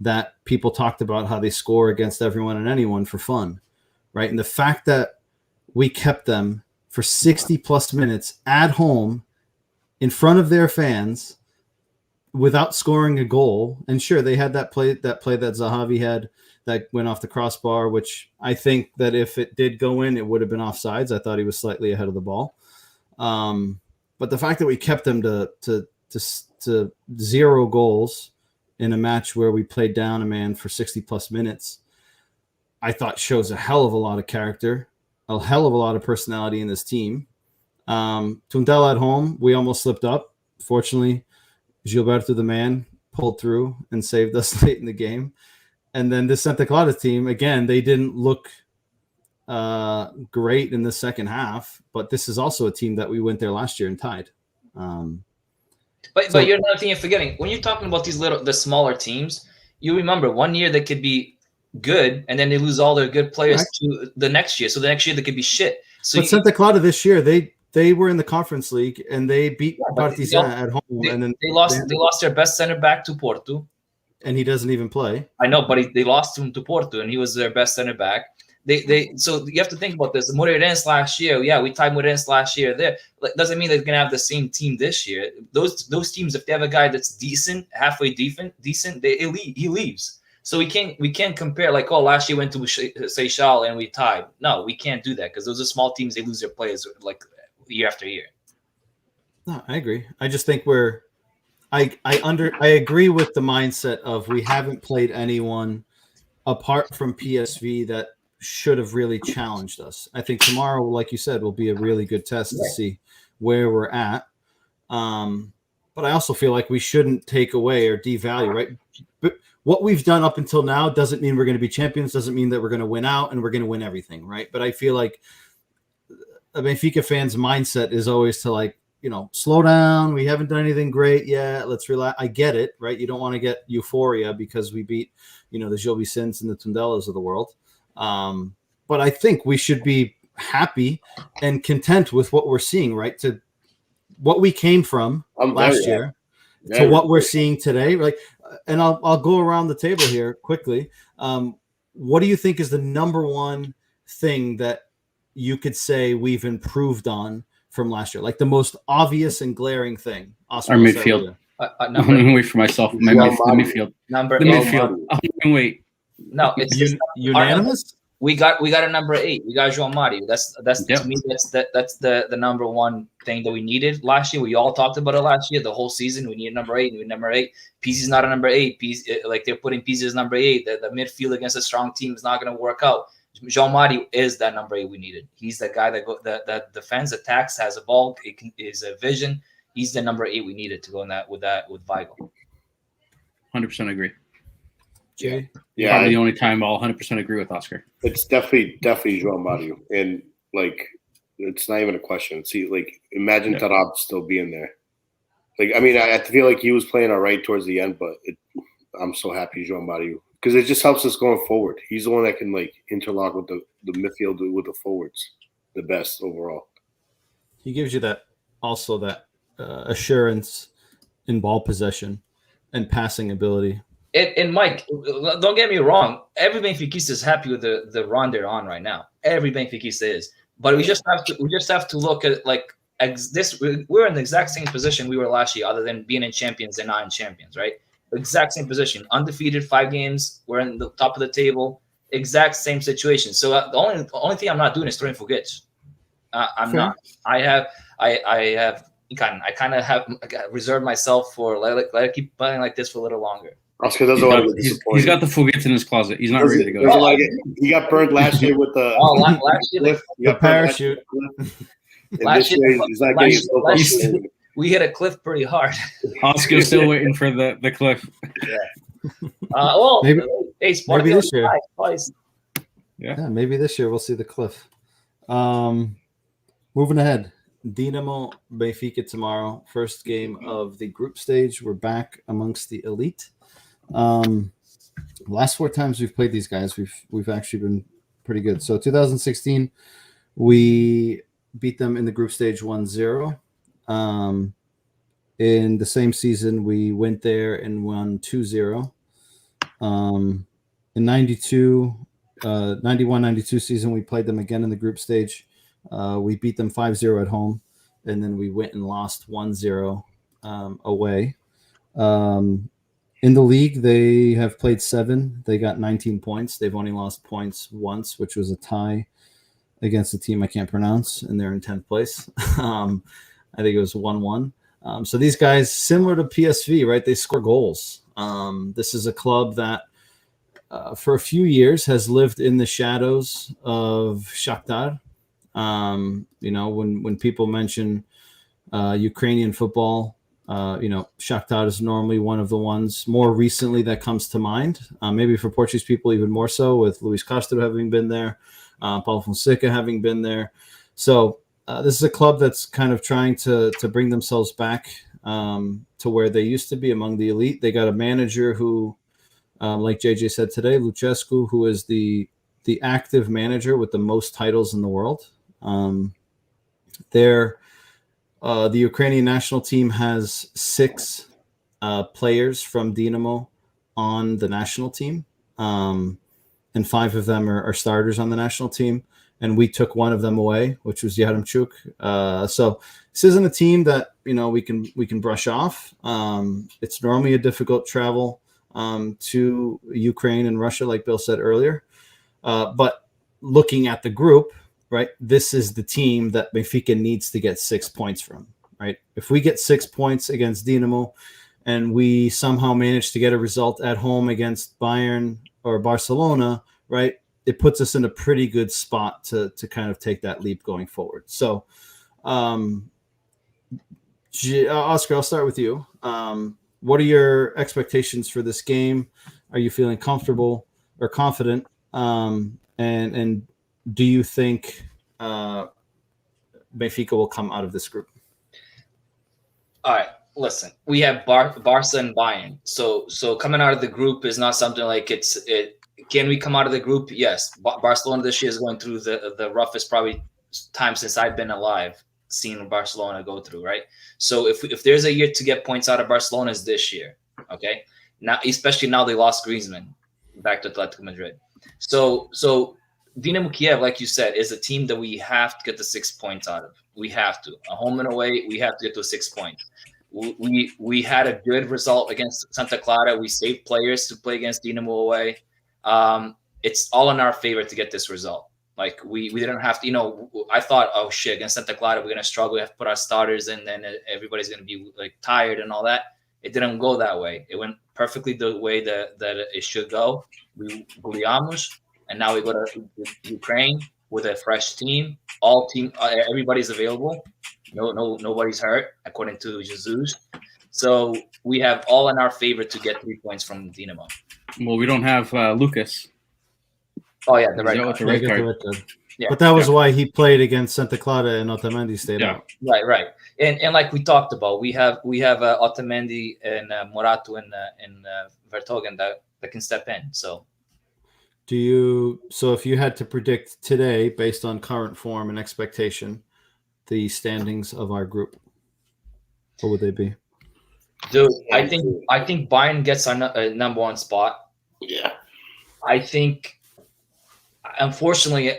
that people talked about how they score against everyone and anyone for fun, right? And the fact that we kept them for 60-plus minutes at home in front of their fans without scoring a goal. And sure, they had that play that Zahavi had that went off the crossbar, which I think that if it did go in, it would have been offsides. I thought he was slightly ahead of the ball. But the fact that we kept them to 0 goals in a match where we played down a man for 60-plus minutes, I thought shows a hell of a lot of character, a hell of a lot of personality in this team. Tundela at home, we almost slipped up. Fortunately, Gilberto, the man, pulled through and saved us late in the game. And then the Santa Clara team, again, they didn't look great in the second half, but this is also a team that we went there last year and tied. But you're another thing you're forgetting. When you're talking about the smaller teams, you remember one year they could be good, and then they lose all their good players to the next year. So the next year they could be shit. So Santa Clara this year, they were in the Conference League and they beat Partizan at home, and then they lost their best center back to Porto, and he doesn't even play. I know, but they lost him to Porto, and he was their best center back. So you have to think about this. Moreirense last year, yeah, we tied Moreirense last year. There doesn't mean they're gonna have the same team this year. Those teams, if they have a guy that's decent, halfway decent, he leaves. So we can't compare like, oh, last year went to Seychelles and we tied. No, we can't do that because those are small teams. They lose their players like year after year. No, I agree. I just think I agree with the mindset of we haven't played anyone apart from PSV that should have really challenged us. I think tomorrow, like you said, will be a really good test to see where we're at. But I also feel like we shouldn't take away or devalue, right? But what we've done up until now doesn't mean we're going to be champions, doesn't mean that we're going to win out and we're going to win everything, right? But I feel like a Benfica fan's mindset is always to like, slow down. We haven't done anything great yet. Let's relax. I get it, right? You don't want to get euphoria because we beat, the Gil Vicentes and the Tundelas of the world. But I think we should be happy and content with what we're seeing, right? To what we came from last year to what we're seeing today. Like, and I'll go around the table here quickly. What do you think is the number one thing that you could say we've improved on from last year? Like the most obvious and glaring thing. Oscar, our midfield. I'm going to wait for myself. The midfield. Number the midfield. I'm going to wait. No, it's unanimous. We got a number 8. We got João Mario. That's to me that's the number one thing that we needed last year. We all talked about it last year. The whole season we needed number 8. We need number 8. Pizzi's not a number 8. Like they're putting Pizzi as number 8. The midfield against a strong team is not going to work out. João Mario is that number 8 we needed. He's the guy that defends, attacks, has a ball, is a vision. He's the number 8 we needed to go in with Weigl. 100% agree. Jay? Yeah, probably the only time I'll 100% agree with Oscar. It's definitely João Mario, and like it's not even a question. See, like imagine Tarab still being there. Like I mean, I feel like he was playing all right towards the end, but I'm so happy João Mario because it just helps us going forward. He's the one that can like interlock with the midfield with the forwards, the best overall. He gives you that assurance in ball possession and passing ability. And Mike, don't get me wrong. Every Benfiquista is happy with the run they're on right now. Every Benfiquista is, but we just have to look at like this. We're in the exact same position we were last year, other than being in champions and not in champions, right? Exact same position, undefeated, 5 games. We're in the top of the table. Exact same situation. So the only thing I'm not doing is throwing forgets. I'm not. I kind of have reserved myself for let it keep playing like this for a little longer. Oscar doesn't want to get disappointed. He's got the fugates in his closet. He's not ready to go. He got burned last year with the last year the parachute. Last year, we hit a cliff pretty hard. Oscar's still waiting for the cliff. Yeah. Maybe this year. Yeah, maybe this year we'll see the cliff. Moving ahead. Dynamo Benfica tomorrow. First game of the group stage. We're back amongst the elite. Last 4 times we've played these guys, we've actually been pretty good. So 2016, we beat them in the group stage 1-0. In the same season, we went there and won 2-0. In 91-92 season, we played them again in the group stage. We beat them 5-0 at home, and then we went and lost 1-0 away. In the league, they have played 7. They got 19 points. They've only lost points once, which was a tie against a team I can't pronounce, and they're in 10th place. I think it was 1-1. So these guys, similar to PSV, right? They score goals. This is a club that for a few years has lived in the shadows of Shakhtar. When people mention Ukrainian football, Shakhtar is normally one of the ones more recently that comes to mind. Maybe for Portuguese people, even more so, with Luis Castro having been there, Paulo Fonseca having been there. So this is a club that's kind of trying to bring themselves back to where they used to be among the elite. They got a manager who, like JJ said today, Lucescu, who is the active manager with the most titles in the world. Their The Ukrainian national team has 6 players from Dynamo on the national team, and 5 of them are starters on the national team. And we took one of them away, which was Yaremchuk. So this isn't a team that we can brush off. It's normally a difficult travel to Ukraine and Russia, like Bill said earlier. But looking at the group, right, this is the team that Benfica needs to get 6 points from. Right, if we get 6 points against Dynamo, and we somehow manage to get a result at home against Bayern or Barcelona, right, it puts us in a pretty good spot to kind of take that leap going forward. So, Oscar, I'll start with you. What are your expectations for this game? Are you feeling comfortable or confident? And do you think Benfica will come out of this group? All right. Listen, we have Barca and Bayern. So coming out of the group is not something like can we come out of the group? Yes. Barcelona this year is going through the roughest probably time since I've been alive, seeing Barcelona go through, right? So if there's a year to get points out of Barcelona, is this year, okay? Now, especially now they lost Griezmann back to Atletico Madrid. So Dynamo Kiev, like you said, is a team that we have to get the 6 points out of. We have to. A home and away, we have to get to 6 points. We had a good result against Santa Clara. We saved players to play against Dynamo away. It's all in our favor to get this result. Like we didn't have to, I thought, oh shit, against Santa Clara, we're going to struggle. We have to put our starters in, then everybody's going to be like tired and all that. It didn't go that way. It went perfectly the way that it should go. We goleamos, and now we go to Ukraine with a fresh team. Everybody's available. Nobody's hurt, according to Jesus. So we have all in our favor to get 3 points from Dynamo. Well, we don't have Lucas. Oh yeah, the right card. Yeah. But that was why he played against Santa Clara and Otamendi stayed out. Right. And like we talked about, we have Otamendi and Morato and Vertonghen that can step in. So if you had to predict today, based on current form and expectation, the standings of our group, what would they be? Dude, I think Bayern gets our number 1 spot. Yeah. I think, unfortunately,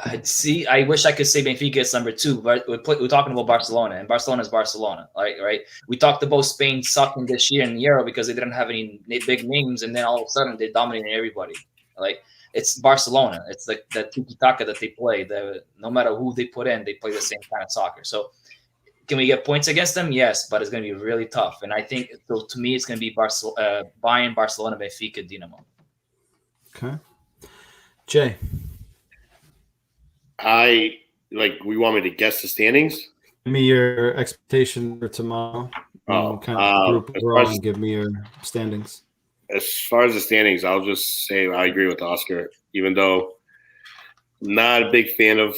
I wish I could say Benfica is number 2, but we're talking about Barcelona, and Barcelona is Barcelona, right? We talked about Spain sucking this year in the Euro because they didn't have any big names, and then all of a sudden they dominated everybody. Like, it's Barcelona. It's like the tiki-taka that they play. No matter who they put in, they play the same kind of soccer. So can we get points against them? Yes, but it's going to be really tough. And I think, so to me, it's going to be Bayern, Barcelona, Benfica, Dynamo. Okay. Jay. We want me to guess the standings? Give me your expectation for tomorrow. Group overall, and give me your standings. As far as the standings, I'll just say I agree with Oscar. Even though I'm not a big fan of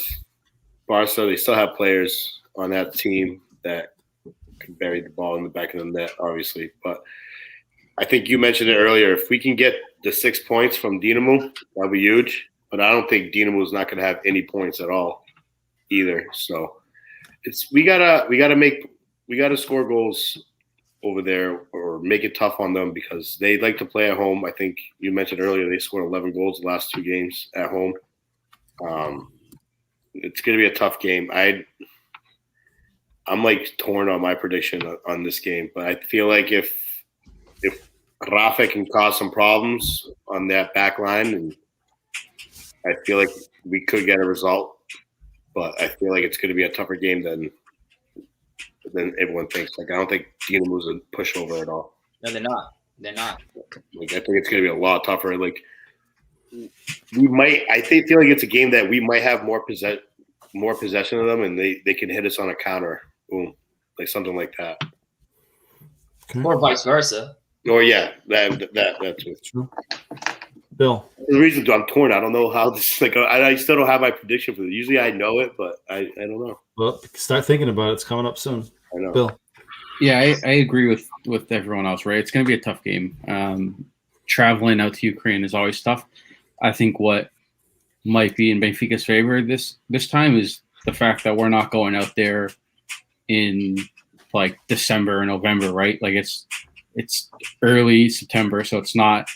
Barca, they still have players on that team that can bury the ball in the back of the net, obviously. But I think you mentioned it earlier. If we can get the 6 points from Dynamo, that'll be huge. But I don't think Dynamo is not going to have any points at all either. So we gotta score goals over there or make it tough on them because they like to play at home. I think you mentioned earlier they scored 11 goals the last 2 games at home. It's going to be a tough game. I'm like torn on my prediction on this game, but I feel like if Rafa can cause some problems on that back line, and I feel like we could get a result, but I feel like it's going to be a tougher game than everyone thinks. Like, I don't think Dynamo's a pushover at all. No, they're not. Like, I think it's going to be a lot tougher. Like, feel like it's a game that we might have more possession of them, and they can hit us on a counter. Boom. Like something like that. Okay. Or vice versa. Or yeah, that too. True. Bill. The reason I'm torn, I don't know how this. Like, I still don't have my prediction for it. Usually I know it, but I don't know. Well, start thinking about it. It's coming up soon. I know. Bill. Yeah, I agree with everyone else. Right, it's going to be a tough game. Traveling out to Ukraine is always tough. I think what might be in Benfica's favor this time is the fact that we're not going out there in like December or November, right? Like it's early September, so it's not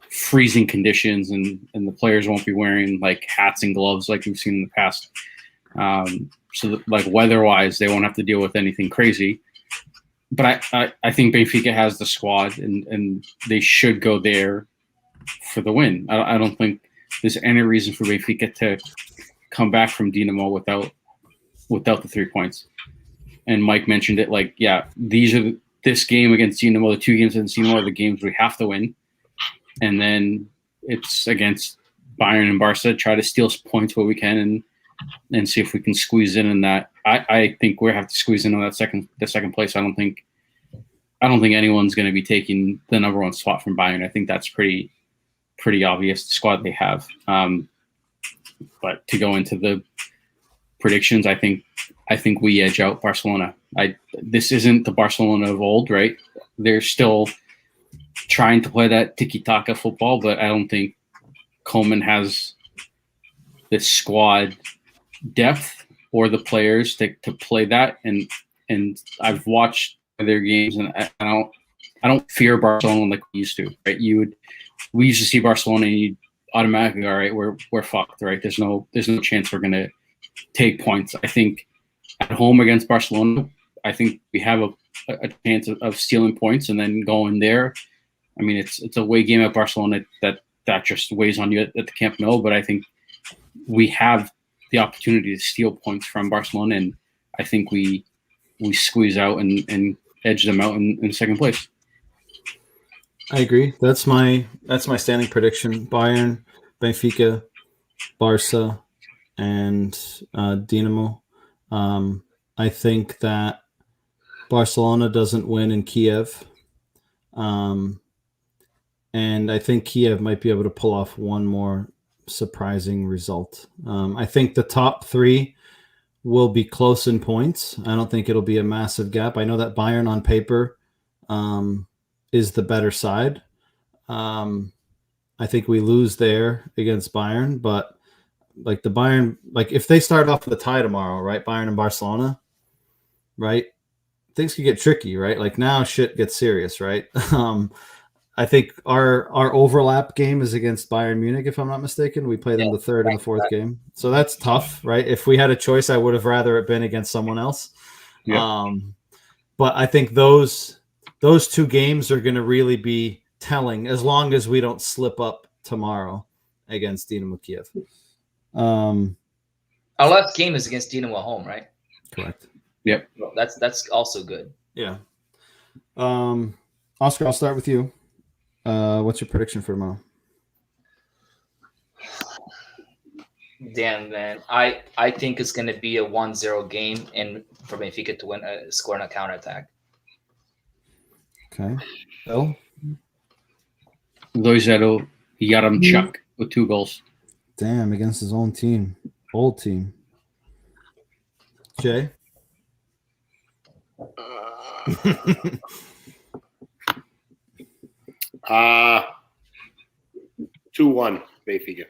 freezing conditions, and the players won't be wearing like hats and gloves like we've seen in the past. So that, like weather-wise, they won't have to deal with anything crazy. But I think Benfica has the squad, and they should go there for the win. I don't think there's any reason for Benfica to come back from Dynamo without the 3 points. And Mike mentioned it, like, yeah, this game against Dynamo, the 2 games against Dynamo are the games we have to win. And then it's against Bayern and Barca, try to steal points where we can and see if we can squeeze in that. I think we have to squeeze in on the second place. I don't think anyone's going to be taking the number 1 spot from Bayern. I think that's pretty obvious, the squad they have. But to go into the predictions, I think we edge out Barcelona. This isn't the Barcelona of old, right? They're still trying to play that tiki-taka football, but I don't think Koeman has the squad depth or the players to play that. And I've watched their games, and I don't fear Barcelona like we used to, right? We used to see Barcelona and you'd automatically, all right, we're fucked, right? There's no chance we're gonna take points. I think at home against Barcelona, I think we have a chance of stealing points and then going there. I mean, it's a away game at Barcelona that just weighs on you at the Camp Nou, but I think we have the opportunity to steal points from Barcelona, and I think we squeeze out and edge them out in second place. I agree. That's my standing prediction. Bayern, Benfica, Barca, and Dynamo. I think that Barcelona doesn't win in Kiev. And I think Kiev might be able to pull off one more surprising result. I think the top 3 will be close in points. I don't think it'll be a massive gap. I know that Bayern on paper is the better side. I think we lose there against Bayern, but like the Bayern, like if they start off with a tie tomorrow, right? Bayern and Barcelona, right? Things could get tricky, right? Like now shit gets serious, right? I think our overlap game is against Bayern Munich, if I'm not mistaken. We play them the third and the fourth game. So that's tough, right? If we had a choice, I would have rather it been against someone else. Yeah. But I think those 2 games are going to really be telling as long as we don't slip up tomorrow against Dynamo Kiev. Our last game is against Dynamo at home, right? Correct. Yep. That's also good. Yeah. Oscar, I'll start with you. What's your prediction for tomorrow? Damn, man. I think it's going to be a 1-0 game and for Benfica to win, score on a counterattack. Okay. Bill? 2-0, Yaremchuk with 2 goals. Damn, against his own team. Old team. Jay? 2-1 Benfica.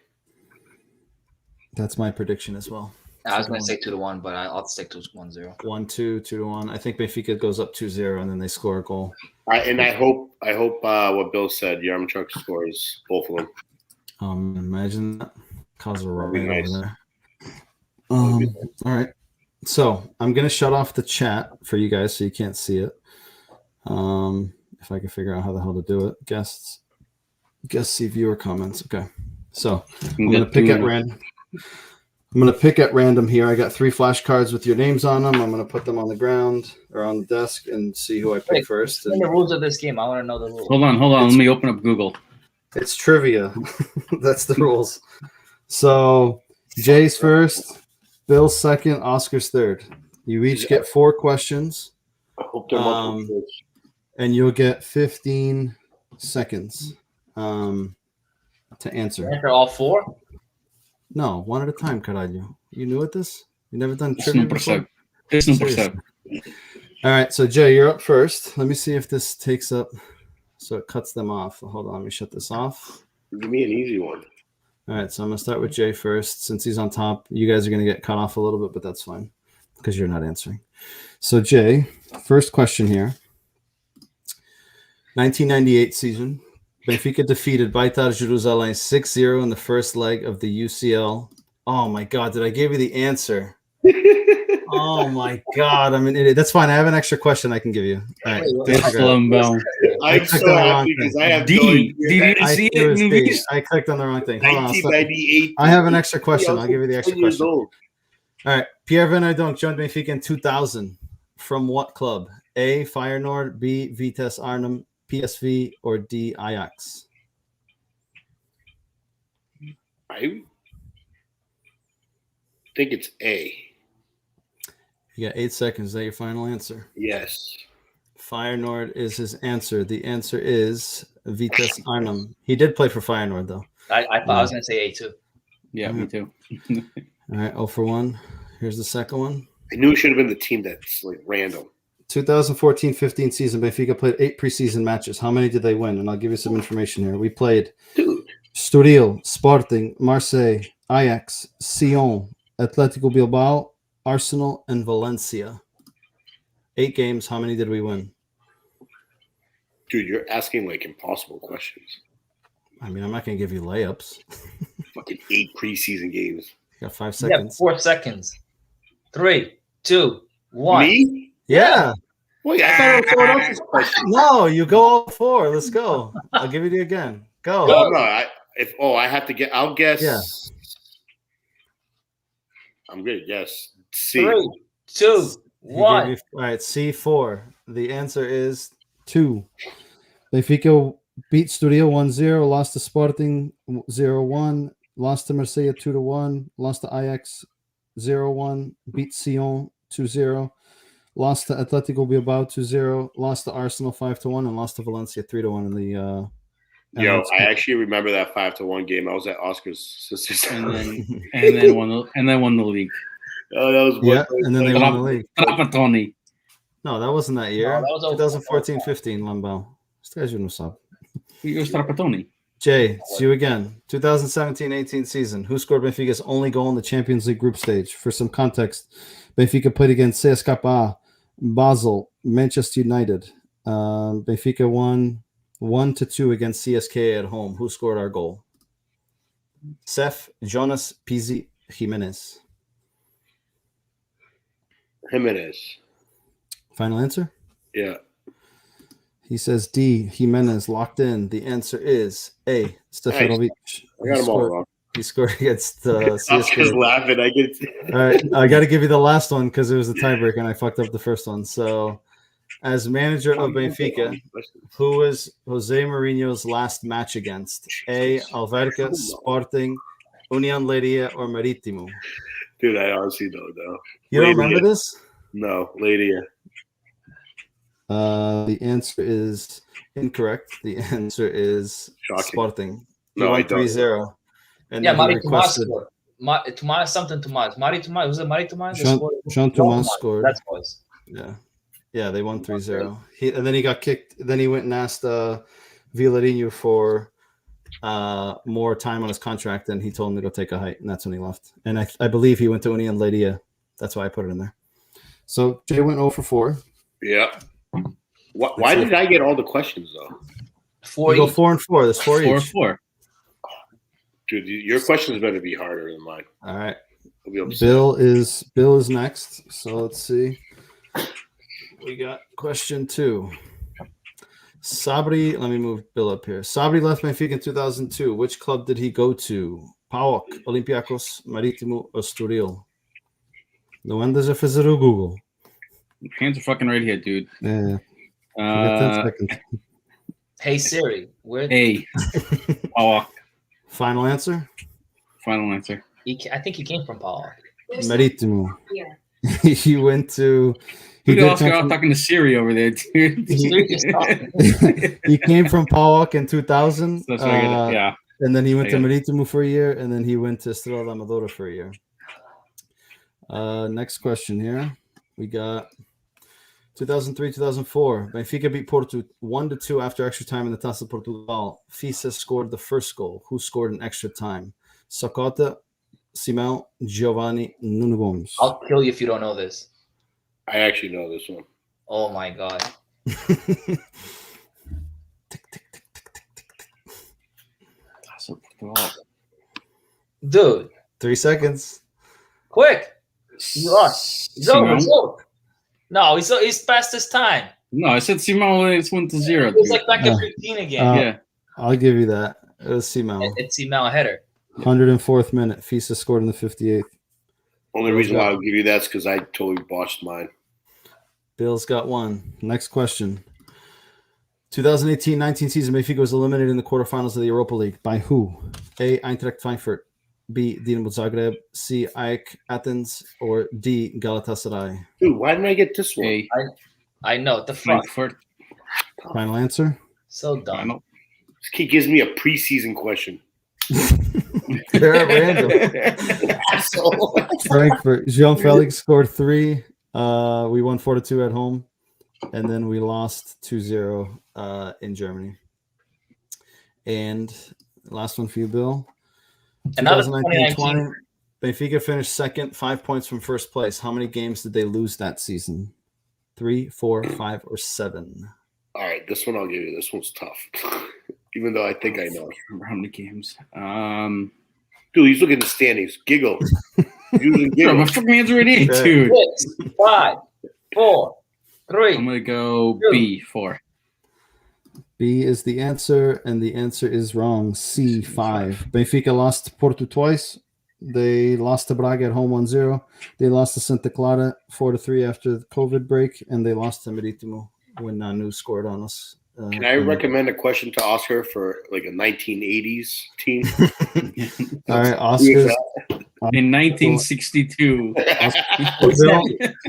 That's my prediction as well. I was going to say 2-1, but I'll stick to 1-0. 1-2, 2-1. I think Benfica goes up 2-0 and then they score a goal. And I hope what Bill said. Yaremchuk scores both of them. Imagine that. Cause a robbery nice. over there. All right. So I'm gonna shut off the chat for you guys so you can't see it. If I can figure out how the hell to do it. Guests see viewer comments. Okay. So I'm gonna pick at random. I'm going to pick at random here. I got 3 flashcards with your names on them. I'm going to put them on the ground or on the desk and see who I pick first. And the rules of this game. I want to know the rules. Hold on. Let me open up Google. It's trivia. That's the rules. So Jay's first, Bill's second, Oscar's third. You each get 4 questions. I hope they're and you'll get 15 seconds to answer. Answer all 4? No, one at a time, Caralho. You new at this? You never done trivia before? All right, so Jay, you're up first. Let me see if this takes up so it cuts them off. Hold on, let me shut this off. Give me an easy one. All right, so I'm going to start with Jay first. Since he's on top, you guys are going to get cut off a little bit, but that's fine. because you're not answering. So, Jay, first question here. 1998 season. Benfica defeated Beitar Jerusalem 6-0 in the first leg of the UCL. Oh, my God. Did I give you the answer? Oh, my God. I'm an idiot. That's fine. I have an extra question I can give you. All right. Lumbo. I'm so happy because I have no idea. Did you see it, Luis? I clicked on the wrong thing. Hold on. 1998. I have an extra question. I'll give you the extra 10 years question. old. All right. Pierre Van Hooijdonk joined Benfica in 2000. From what club? A, Feyenoord, B, Vitesse Arnhem, PSV, or D, Ajax? I think it's A. You got 8 seconds. Is that your final answer? Yes. Feyenoord is his answer. The answer is Vitesse Arnhem. He did play for Feyenoord, though. I was going to say A too. Yeah, me too. All right, 0 for 1. Here's the second one. I knew it should have been the team that's like random. 2014-15 season, Benfica played 8 preseason matches. How many did they win? And I'll give you some information here. We played Estoril, Sporting, Marseille, Ajax, Sion, Atletico Bilbao, Arsenal, and Valencia. 8 games. How many did we win? Dude, you're asking like impossible questions. I mean, I'm not going to give you layups. Fucking 8 preseason games. You got 5 Yeah, seconds. 4 seconds. 3, 2, 1. Me? Yeah. Wait, I thought it was someone else's question. No, you go all 4. Let's go. I'll give it to you again. Go. Oh, no, I have to get. I'll guess. Yeah. I'm good. Yes. C. 3, 2, He gave 1. you- all right, C4. The answer is 2. Benfica beat Estoril 1-0, lost to Sporting 0-1, lost to Marseille 2-1, lost to Ajax 0-1, beat Sion 2-0, lost to Atletico Bilbao 2-0, lost to Arsenal 5-1, and lost to Valencia 3-1 in the Yo, Emirates I Cup. actually remember that 5-1 game. I was at Oscar's sister's house. and then won the league. Oh, that was Yeah, and then they won the league. Trapattoni. No, that wasn't that year. No, that was 2014-15, Lambau. Este gajo não sabe. It was Trapattoni. Jay, it's you again. 2017-18 season. Who scored Benfica's only goal in the Champions League group stage? For some context, Benfica played against CSKA, Basel, Manchester United. Benfica won 1-2 against CSKA at home. Who scored our goal? Seth, Jonas, Pizzi, Jimenez. Jimenez. Final answer? Yeah. He says D, Jimenez, locked in. The answer is A, Stefanovic. I got them all wrong. He scored against Oscar's CSKA. laughing. I get. All right, I got to give you the last one because it was a tiebreak and I fucked up the first one. So, as manager of Benfica, who was Jose Mourinho's last match against? A, Alverca, Sporting, Union Leiria, or Marítimo? Dude, I honestly don't know. You don't Leiria. remember this? No, Leiria. The answer is incorrect. The answer is Shocking. Sporting. No, I He don't. won 3-0. And Yeah, then he Mari Tomas requested- scored. Tomas, something Tomas. Mari Tomas. Was it Mari Tomas? Jean Thomas scored. That's was. Yeah, they won 3-0. And then he got kicked. Then he went and asked Villarinho for more time on his contract, and he told him to go take a hike, and that's when he left. And I believe he went to Union Leiria. That's why I put it in there. So Jay went 0 for 4. Yeah. Why did I get all the questions though? You go 4 and 4. There's 4 each. 4-4. Dude, your questions better be harder than mine. All right. I'll be upset. Bill is next. So let's see. We got question 2. Sabri, let me move Bill up here. Sabri left Benfica in 2002. Which club did he go to? PAOK, Olympiacos, Marítimo, or Estoril? No andas a fazer o Google. Hands are fucking right here, dude. Yeah. You got 10 seconds. Hey Siri, where? A. Oh, Final answer? final answer. I think he came from Paul. Marítimo. Yeah. He went to. He Look did at Oscar come from- talking to Siri over there, dude. he came from PAOK in 2000. That's what I get. Yeah. And then he went to I got Marítimo for a year, and then he went to Estrela da Amadora for a year. Next question here. We got 2003-2004. Benfica beat Porto 1-2 after extra time in the Taça Portugal. Fisa scored the first goal. Who scored in extra time? Socota, Simão, Giovanni, Nuno Gomes. I'll kill you if you don't know this. I actually know this one. Oh my god. Dude, 3 seconds. quick. You lost. He's over. It's over. No, he's past his time. No, I said Simão. It's 1-0. It's like back at 15 again. Yeah. I'll give you that. It was Simão. It's Simão header. 104th minute. Fisa scored in the 58th. Only reason why I'll give you that's because I totally botched mine. Bill's got one. Next question. 2018-19 season, Benfica was eliminated in the quarterfinals of the Europa League. By who? A. Eintracht Frankfurt. B. Dynamo Zagreb. C. AEK Athens. Or D. Galatasaray. Dude, why didn't I get this one? A. I know. The fuck. Frankfurt. Final answer? So dumb. This kid gives me a preseason question. They're at random. Asshole. Frankfurt. Jean-Felix scored 3. We won 4-2 at home. And then we lost 2-0 in Germany. And last one for you, Bill. Another 2019-20. Benfica finished second, 5 points from first place. How many games did they lose that season? 3, 4, 5, or 7? All right, this one I'll give you. This one's tough. Even though I think I know. How many games? Dude, he's looking at the standings. Giggle. Using Bro, my giggle. fucking hands are ready, dude. 6, 5, 4, 3. I'm gonna go B, 4. B is the answer, and the answer is wrong. C, 5. Benfica lost to Porto twice. They lost to Braga at home 1-0. They lost to Santa Clara 4-3 after the COVID break, and they lost to Maritimo when Nanu scored on us. Can I recommend a question to Oscar for like a 1980s team? All right, Oscar. In 1962.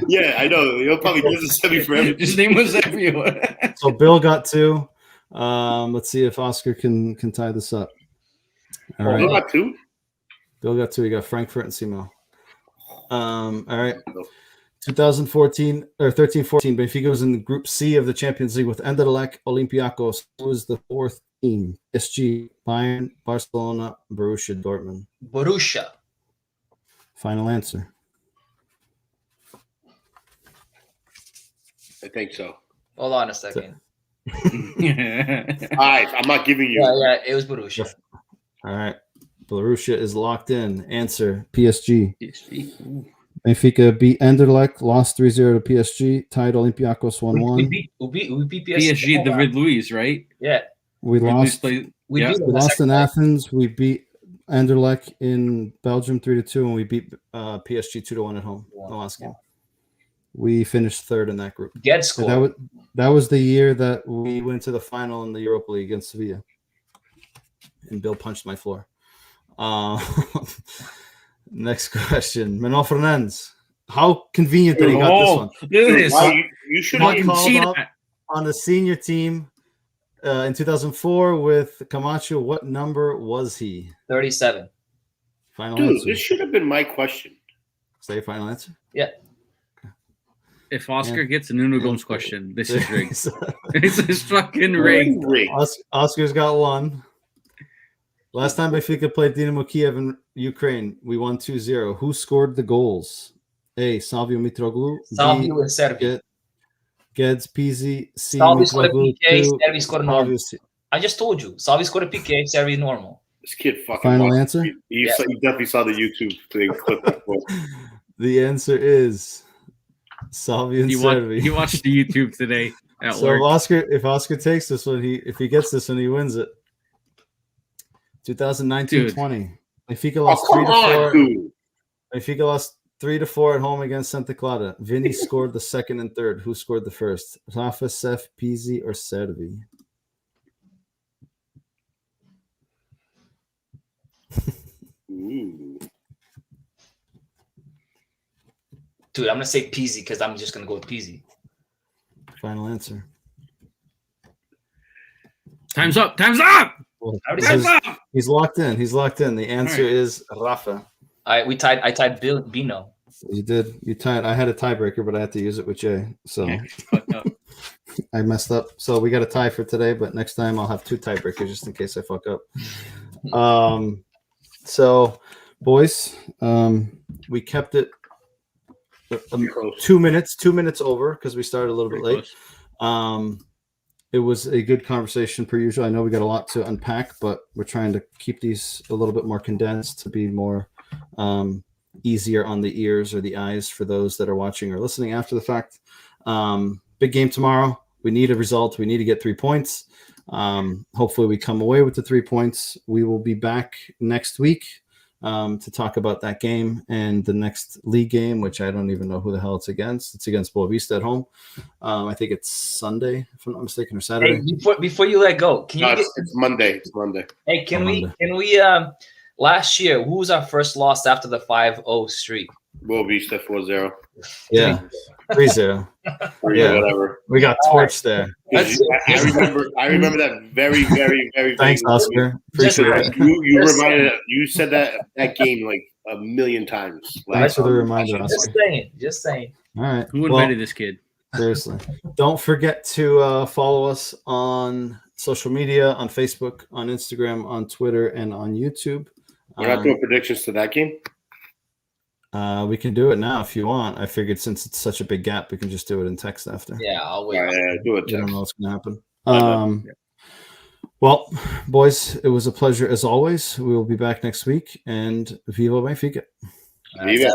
Yeah, I know. He'll probably do this to me forever. His name was everyone. So Bill got 2. Let's see if Oscar can tie this up. All right. Bill got 2? Bill got 2. He got Frankfurt and Simo. All right. 2014 or 13-14, Benfica was in Group C of the Champions League with Anderlecht, Olympiacos. Who was the 4th team? PSG, Bayern, Barcelona, Borussia Dortmund. Borussia. Final answer. I think so. Hold on a second. All right, I'm not giving you. Yeah, it was Borussia. All right. Borussia is locked in. Answer, PSG. PSG. Benfica beat Anderlecht, lost 3-0 to PSG, tied Olympiacos 1-1. We beat PSG, David Luiz, right? Yeah. We lost. We We beat them lost in second leg. Athens. We beat Anderlecht in Belgium 3-2, and we beat PSG 2-1 at home. Yeah. The last game. We finished 3rd in that group. Get And scored. that was the year that we went to the final in the Europa League against Sevilla. And Bill punched my floor. Next question. Manuel Fernandes. How convenient that he got this one. Look at this. Why, you should Not have. called see up that. on the senior team in 2004 with Camacho. What number was he? 37. Final Dude, answer. this should have been my question. Say your final answer. Yeah. If Oscar gets a Nuno Gomes question, this is rigged. So, It's fucking rigged. Rigged. Oscar's got 1. Last time Benfica played Dynamo Kiev in Ukraine, we won 2-0. Who scored the goals? A. Salvio Mitroglou. Salvio and Servi. Geds Pizzi. C. Salvio scored a Mitroglou, PK, 2, Servi scored a normal. Salvio, I just told you. Salvio scored a PK, Servi normal. This kid fucking. Final watched- answer? He definitely saw the YouTube thing clip before. The answer is Salvio and Servi. He watched the YouTube today at So work. if Oscar takes this one, if he gets this one, he wins it. 2019-20. Benfica Oh, lost come 3-4. on, dude. Benfica lost 3-4 at home against Santa Clara. Vinny scored the 2nd and 3rd. Who scored the 1st? Rafa, Sef, Pizzi, or Servi? Ooh. Dude, I'm going to say Peasy because I'm just going to go with Peasy. Final answer. Time's up. Time's up. Well, I already this said is- Time's up. he's locked in. He's locked in. The answer All right. is Rafa. I tied Bino. You did. You tied. I had a tiebreaker, but I had to use it with Jay. So Yeah, fucked up. I messed up. So we got a tie for today, but next time I'll have 2 tiebreakers just in case I fuck up. So boys, we kept it Close. 2 minutes over because we started a little bit Pretty late. close. It was a good conversation per usual. I know we got a lot to unpack, but we're trying to keep these a little bit more condensed to be more easier on the ears or the eyes for those that are watching or listening after the fact. Big game tomorrow. We need a result. We need to get 3 points. Hopefully we come away with the 3 points. We will be back next week to talk about that game and the next league game, which I don't even know who the hell it's against. It's against Boa Vista at home. I think it's Sunday, if I'm not mistaken, or Saturday. Hey, before you let go, can you It's Monday. It's Monday. Hey, can we last year, who was our first loss after the 5-0 streak? Boa Vista 4-0. Yeah, 3-0. Yeah, whatever. We got torched there. I remember that very, very, very. Thanks, Oscar. Appreciate it. You reminded. You said that game like a million times. Thanks for the reminder, Oscar. Just saying. All right. Who invited this kid? Seriously. Don't forget to follow us on social media, on Facebook, on Instagram, on Twitter, and on YouTube. We're not doing predictions to that game. We can do it now if you want. I figured since it's such a big gap, we can just do it in text after. Yeah, I'll wait. Do it. You don't know what's going to happen. Well, boys, it was a pleasure as always. We will be back next week, and Viva Benfica. Viva.